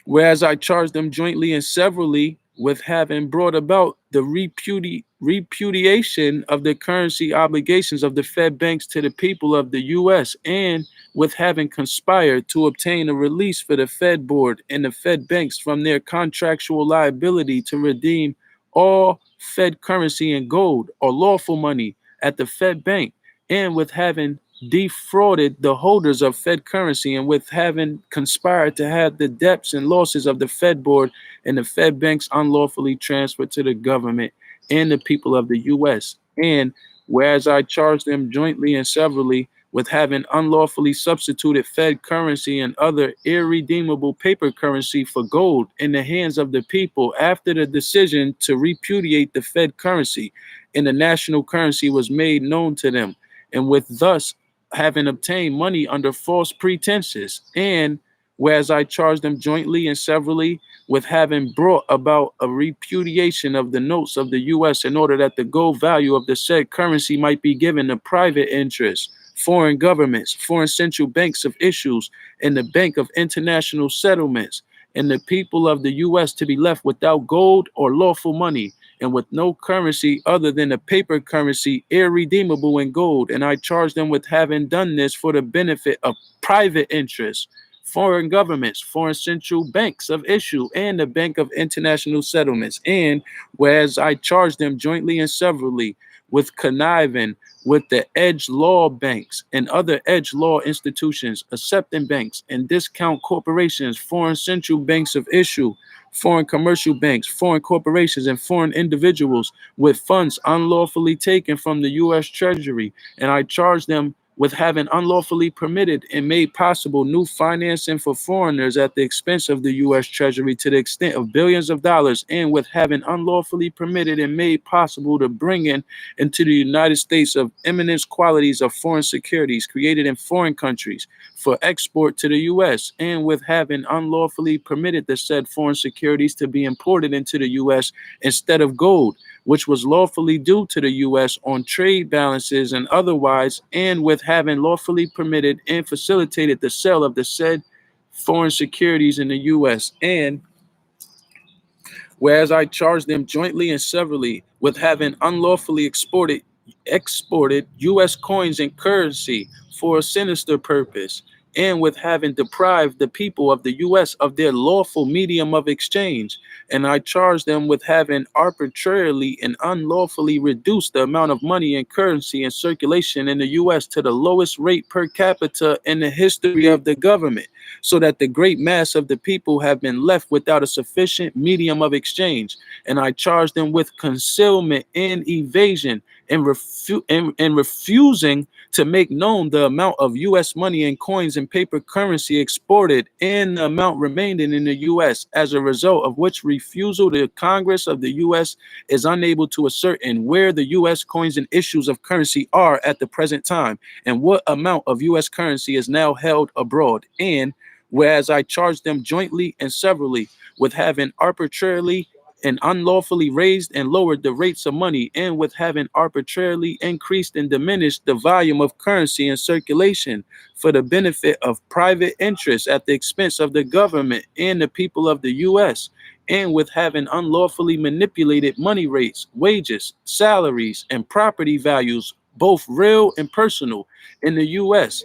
Speaker 1: whereas I charged them jointly and severally with having brought about the repudiation of the currency obligations of the Fed banks to the people of the U.S., and with having conspired to obtain a release for the Fed board and the Fed banks from their contractual liability to redeem all Fed currency in gold or lawful money at the Fed bank, and with having defrauded the holders of Fed currency, and with having conspired to have the debts and losses of the Fed board and the Fed banks unlawfully transferred to the government and the people of the U.S. And whereas I charged them jointly and severally with having unlawfully substituted Fed currency and other irredeemable paper currency for gold in the hands of the people after the decision to repudiate the Fed currency and the national currency was made known to them, and with thus having obtained money under false pretenses, and whereas I charged them jointly and severally with having brought about a repudiation of the notes of the U.S. in order that the gold value of the said currency might be given to private interests, foreign governments, foreign central banks of issues, and the Bank of International Settlements, and the people of the U.S. to be left without gold or lawful money, and with no currency other than a paper currency irredeemable in gold. And I charge them with having done this for the benefit of private interests, foreign governments, foreign central banks of issue, and the Bank of International Settlements. And whereas I charge them jointly and severally with conniving with the edge law banks and other edge law institutions, accepting banks and discount corporations, foreign central banks of issue, foreign commercial banks, foreign corporations, and foreign individuals with funds unlawfully taken from the U.S. Treasury. And I charge them with having unlawfully permitted and made possible new financing for foreigners at the expense of the U.S. Treasury to the extent of billions of dollars, and with having unlawfully permitted and made possible to bring in into the United States of eminent qualities of foreign securities created in foreign countries for export to the U.S., and with having unlawfully permitted the said foreign securities to be imported into the U.S. instead of gold, which was lawfully due to the U.S. on trade balances and otherwise, and with having lawfully permitted and facilitated the sale of the said foreign securities in the U.S. And whereas I charged them jointly and severally with having unlawfully exported U.S. coins and currency for a sinister purpose, and with having deprived the people of the U.S. of their lawful medium of exchange. And I charged them with having arbitrarily and unlawfully reduced the amount of money and currency in circulation in the U.S. to the lowest rate per capita in the history of the government, so that the great mass of the people have been left without a sufficient medium of exchange. And I charged them with concealment and evasion and refusing to make known the amount of U.S. money and coins and paper currency exported and the amount remaining in the U.S., as a result of which refusal the Congress of the U.S. is unable to ascertain where the U.S. coins and issues of currency are at the present time, and what amount of U.S. currency is now held abroad. And whereas I charged them jointly and severally with having arbitrarily and unlawfully raised and lowered the rates of money, and with having arbitrarily increased and diminished the volume of currency in circulation for the benefit of private interests at the expense of the government and the people of the U.S., and with having unlawfully manipulated money rates, wages, salaries, and property values, both real and personal, in the U.S.,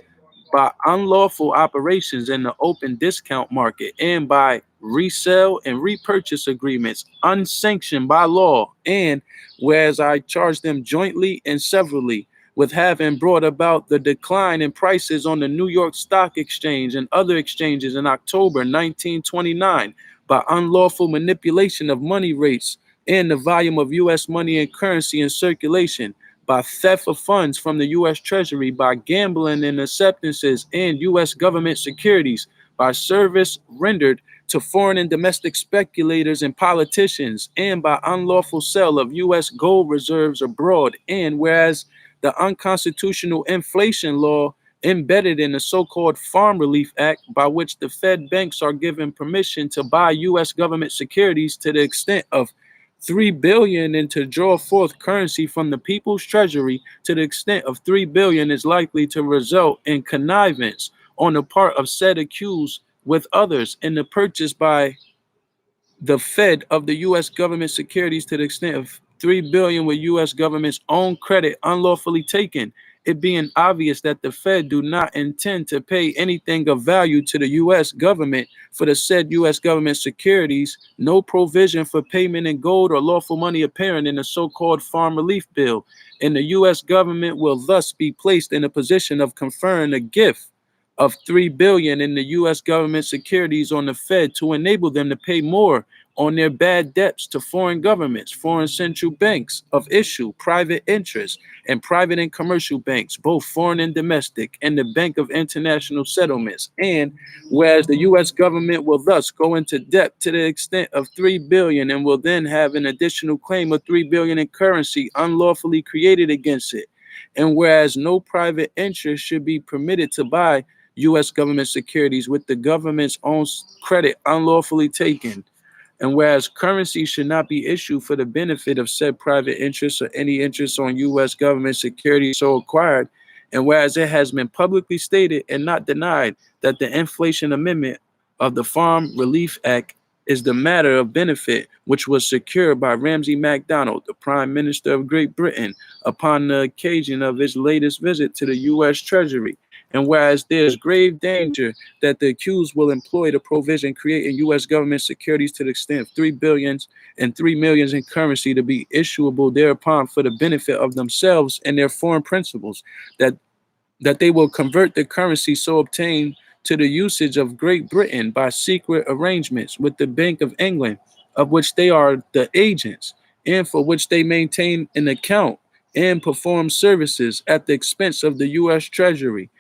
Speaker 1: by unlawful operations in the open discount market, and by resell, and repurchase agreements unsanctioned by law, and whereas I charge them jointly and severally with having brought about the decline in prices on the New York Stock Exchange and other exchanges in October 1929 by unlawful manipulation of money rates and the volume of U.S. money and currency in circulation, by theft of funds from the U.S. Treasury, by gambling and acceptances in U.S. government securities, by service rendered to foreign and domestic speculators and politicians, and by unlawful sale of U.S. gold reserves abroad. And whereas the unconstitutional inflation law embedded in the so-called Farm Relief Act, by which the Fed banks are given permission to buy U.S. government securities to the extent of $3 billion and to draw forth currency from the people's treasury to the extent of $3 billion is likely to result in connivance on the part of said accused with others in the purchase by the Fed of the U.S. government securities to the extent of $3 billion with U.S. government's own credit unlawfully taken, it being obvious that the Fed do not intend to pay anything of value to the U.S. government for the said U.S. government securities, no provision for payment in gold or lawful money apparent in the so-called Farm Relief Bill, and the U.S. government will thus be placed in a position of conferring a gift of $3 billion in the U.S. government securities on the Fed to enable them to pay more on their bad debts to foreign governments, foreign central banks of issue, private interests, and private and commercial banks, both foreign and domestic, and the Bank of International Settlements. And whereas the U.S. government will thus go into debt to the extent of $3 billion and will then have an additional claim of $3 billion in currency unlawfully created against it. And whereas no private interest should be permitted to buy U.S. government securities with the government's own credit unlawfully taken, and whereas currency should not be issued for the benefit of said private interests or any interest on U.S. government securities so acquired, and whereas it has been publicly stated and not denied that the Inflation Amendment of the Farm Relief Act is the matter of benefit which was secured by Ramsay MacDonald, the Prime Minister of Great Britain, upon the occasion of his latest visit to the U.S. Treasury. And whereas there is grave danger that the accused will employ the provision creating U.S. government securities to the extent of $3 billion and $3 million in currency to be issuable thereupon for the benefit of themselves and their foreign principals, that they will convert the currency so obtained to the usage of Great Britain by secret arrangements with the Bank of England, of which they are the agents, and for which they maintain an account and perform services at the expense of the U.S. Treasury,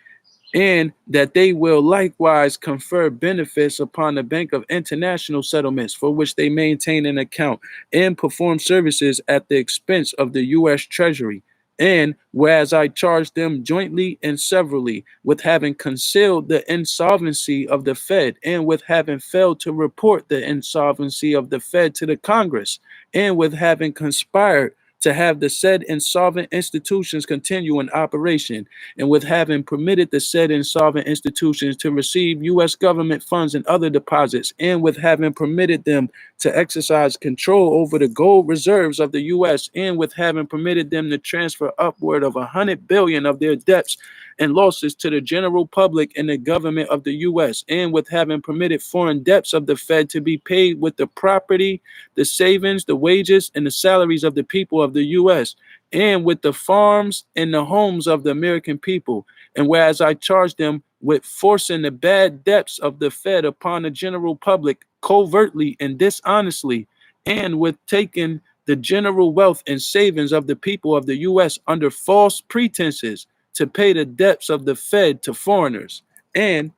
Speaker 1: and that they will likewise confer benefits upon the Bank of International Settlements, for which they maintain an account and perform services at the expense of the U.S. Treasury. And whereas I charge them jointly and severally with having concealed the insolvency of the Fed and with having failed to report the insolvency of the Fed to the Congress and with having conspired to have the said insolvent institutions continue in operation, and with having permitted the said insolvent institutions to receive U.S. government funds and other deposits, and with having permitted them to exercise control over the gold reserves of the U.S., and with having permitted them to transfer upward of $100 billion of their debts and losses to the general public and the government of the U.S., and with having permitted foreign debts of the Fed to be paid with the property, the savings, the wages, and the salaries of the people of the U.S., and with the farms and the homes of the American people. And whereas I charge them with forcing the bad debts of the Fed upon the general public covertly and dishonestly, and with taking the general wealth and savings of the people of the U.S. under false pretenses to pay the debts of the Fed to foreigners. And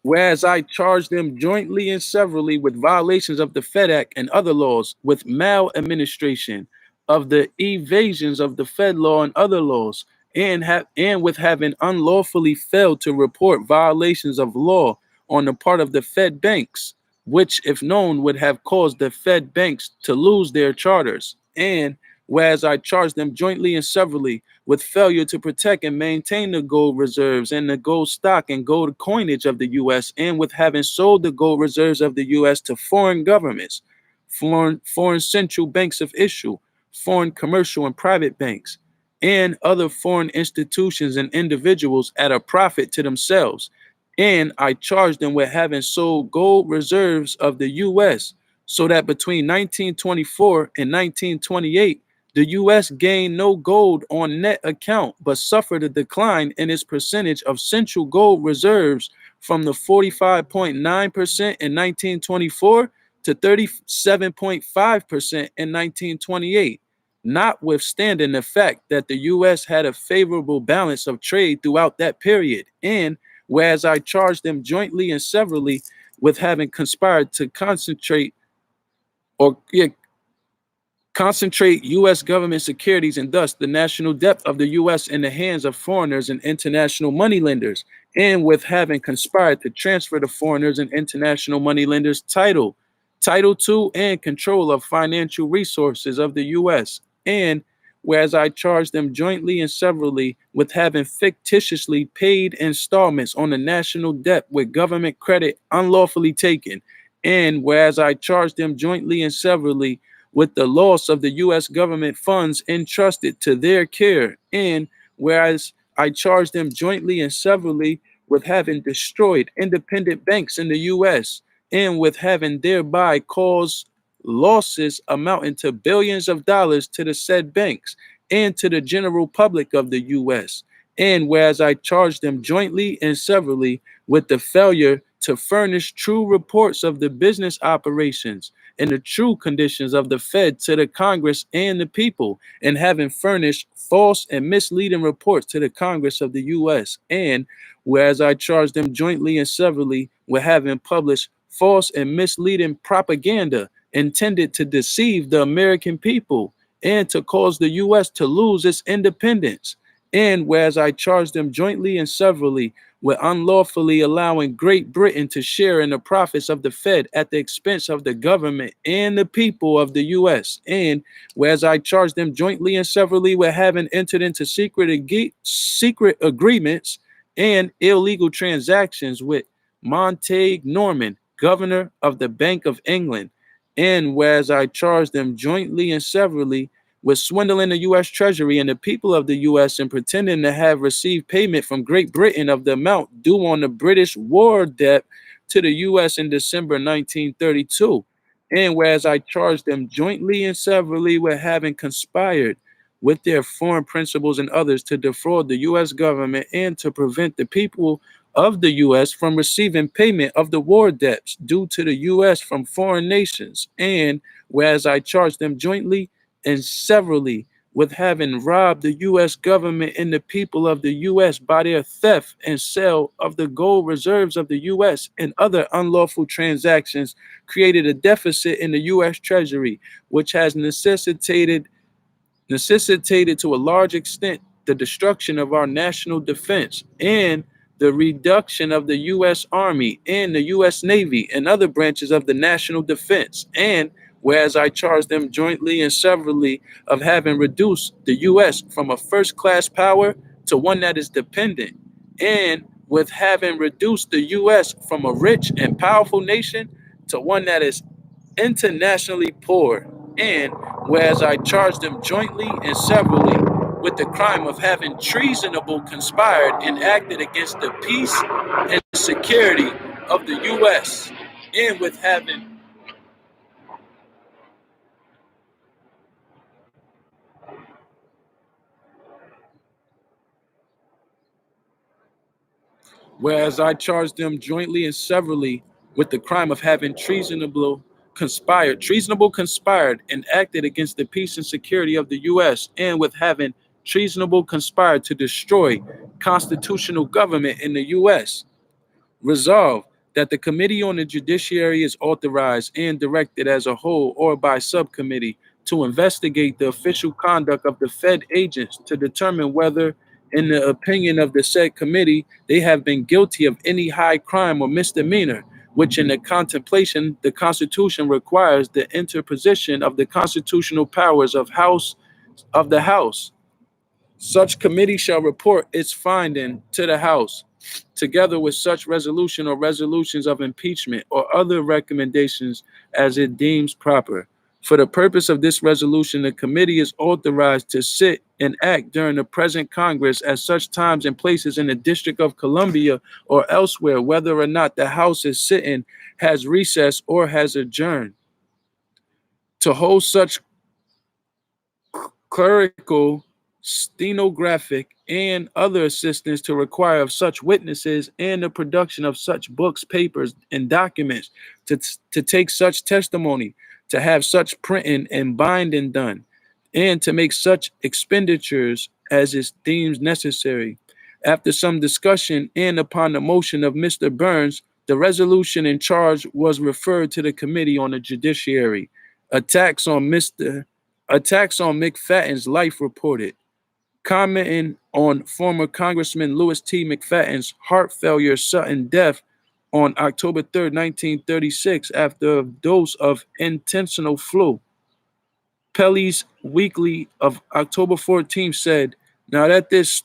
Speaker 1: whereas I charge them jointly and severally with violations of the Fed Act and other laws, with maladministration of the evasions of the Fed law and other laws, and with having unlawfully failed to report violations of law on the part of the Fed banks, which, if known, would have caused the Fed banks to lose their charters. And whereas I charge them jointly and severally with failure to protect and maintain the gold reserves and the gold stock and gold coinage of the U.S., and with having sold the gold reserves of the U.S. to foreign governments, foreign central banks of issue, foreign commercial and private banks, and other foreign institutions and individuals at a profit to themselves, And I charged them with having sold gold reserves of the U.S. so that between 1924 and 1928, the U.S. gained no gold on net account, but suffered a decline in its percentage of central gold reserves from the 45.9% in 1924 to 37.5% in 1928, notwithstanding the fact that the U.S. had a favorable balance of trade throughout that period. And whereas I charged them jointly and severally with having conspired to concentrate U.S. government securities and thus the national debt of the U.S. in the hands of foreigners and international moneylenders, and with having conspired to transfer the foreigners and international moneylenders title to and control of financial resources of the U.S. And whereas I charged them jointly and severally with having fictitiously paid installments on the national debt with government credit unlawfully taken, and whereas I charged them jointly and severally with the loss of the U.S. government funds entrusted to their care, and whereas I charged them jointly and severally with having destroyed independent banks in the U.S., and with having thereby caused losses amounting to billions of dollars to the said banks and to the general public of the U.S., and whereas I charged them jointly and severally with the failure to furnish true reports of the business operations and the true conditions of the Fed to the Congress and the people, and having furnished false and misleading reports to the Congress of the U.S. And whereas I charged them jointly and severally with having published false and misleading propaganda intended to deceive the American people and to cause the U.S. to lose its independence. And whereas I charged them jointly and severally with unlawfully allowing Great Britain to share in the profits of the Fed at the expense of the government and the people of the U.S. And whereas I charged them jointly and severally with having entered into secret agreements and illegal transactions with Montague Norman, governor of the Bank of England. And whereas I charged them jointly and severally with swindling the U.S. Treasury and the people of the U.S. and pretending to have received payment from Great Britain of the amount due on the British war debt to the U.S. in December 1932. And whereas I charged them jointly and severally with having conspired with their foreign principals and others to defraud the U.S. government and to prevent the people of the U.S. from receiving payment of the war debts due to the U.S. from foreign nations. And whereas I charged them jointly and severally with having robbed the U.S. government and the people of the U.S. by their theft and sale of the gold reserves of the U.S. and other unlawful transactions, created a deficit in the U.S. Treasury, which has necessitated to a large extent the destruction of our national defense and the reduction of the U.S. Army and the U.S. Navy and other branches of the national defense. And whereas I charged them jointly and severally of having reduced the U.S. from a first-class power to one that is dependent, and with having reduced the U.S. from a rich and powerful nation to one that is internationally poor. And whereas I charged them jointly and severally with the crime of having treasonable conspired and acted against the peace and security of the U.S., and with having whereas I charged them jointly and severally with the crime of having treasonable conspired and acted against the peace and security of the U.S., and with having treasonable conspired to destroy constitutional government in the U.S. Resolved that the Committee on the Judiciary is authorized and directed as a whole or by subcommittee to investigate the official conduct of the Fed agents to determine whether, in the opinion of the said committee, they have been guilty of any high crime or misdemeanor, which in the contemplation the Constitution requires the interposition of the constitutional powers of the House. Such committee shall report its finding to the House, together with such resolution or resolutions of impeachment or other recommendations as it deems proper. For the purpose of this resolution, the committee is authorized to sit and act during the present Congress at such times and places in the District of Columbia or elsewhere, whether or not the House is sitting, has recessed, or has adjourned. To hold such clerical, stenographic, and other assistance to require of such witnesses and the production of such books, papers, and documents, to take such testimony, to have such printing and binding done, and to make such expenditures as it deems necessary. After some discussion and upon the motion of Mr. Burns, the resolution in charge was referred to the Committee on the Judiciary. Attacks on McFadden's life reported. Commenting on former Congressman Louis T. McFadden's heart failure sudden death on October 3rd, 1936, after a dose of intentional flu. Pelly's Weekly of October 14th said, now that this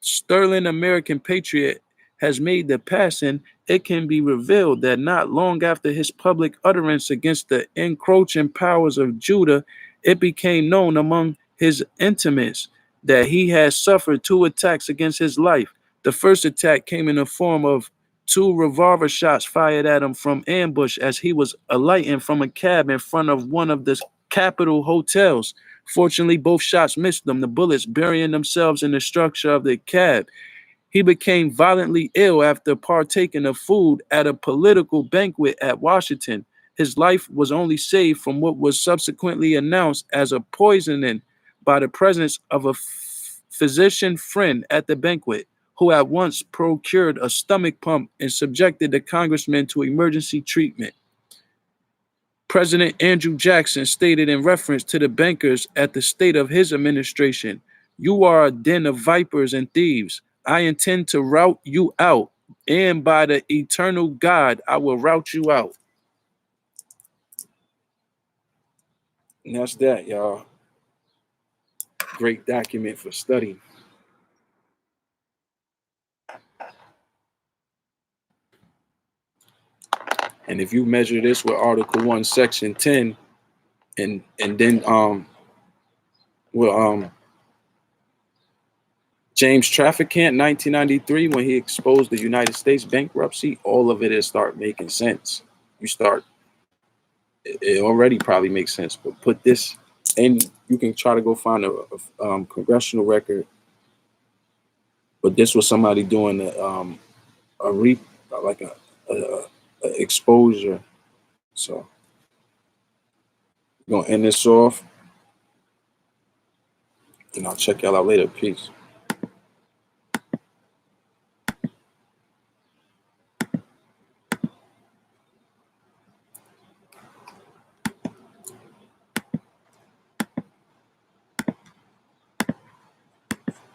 Speaker 1: sterling American patriot has made the passing, it can be revealed that not long after his public utterance against the encroaching powers of Judah, it became known among his intimates that he had suffered 2 attacks against his life. The first attack came in the form of 2 revolver shots fired at him from ambush as he was alighting from a cab in front of one of the Capitol hotels. Fortunately, both shots missed him, the bullets burying themselves in the structure of the cab. He became violently ill after partaking of food at a political banquet at Washington. His life was only saved from what was subsequently announced as a poisoning by the presence of a physician friend at the banquet, who at once procured a stomach pump and subjected the congressman to emergency treatment. President Andrew Jackson stated in reference to the bankers at the state of his administration, "You are a den of vipers and thieves. I intend to rout you out, and by the eternal God, I will rout you out." And that's that, y'all. Great document for study. And if you measure this with Article 1, Section 10, and then with James Traficant, 1993, when he exposed the United States bankruptcy, all of it is start making sense. It already probably makes sense, but put this, and you can try to go find a congressional record. But this was somebody doing a exposure. So we're gonna end this off, and I'll check y'all out later. Peace.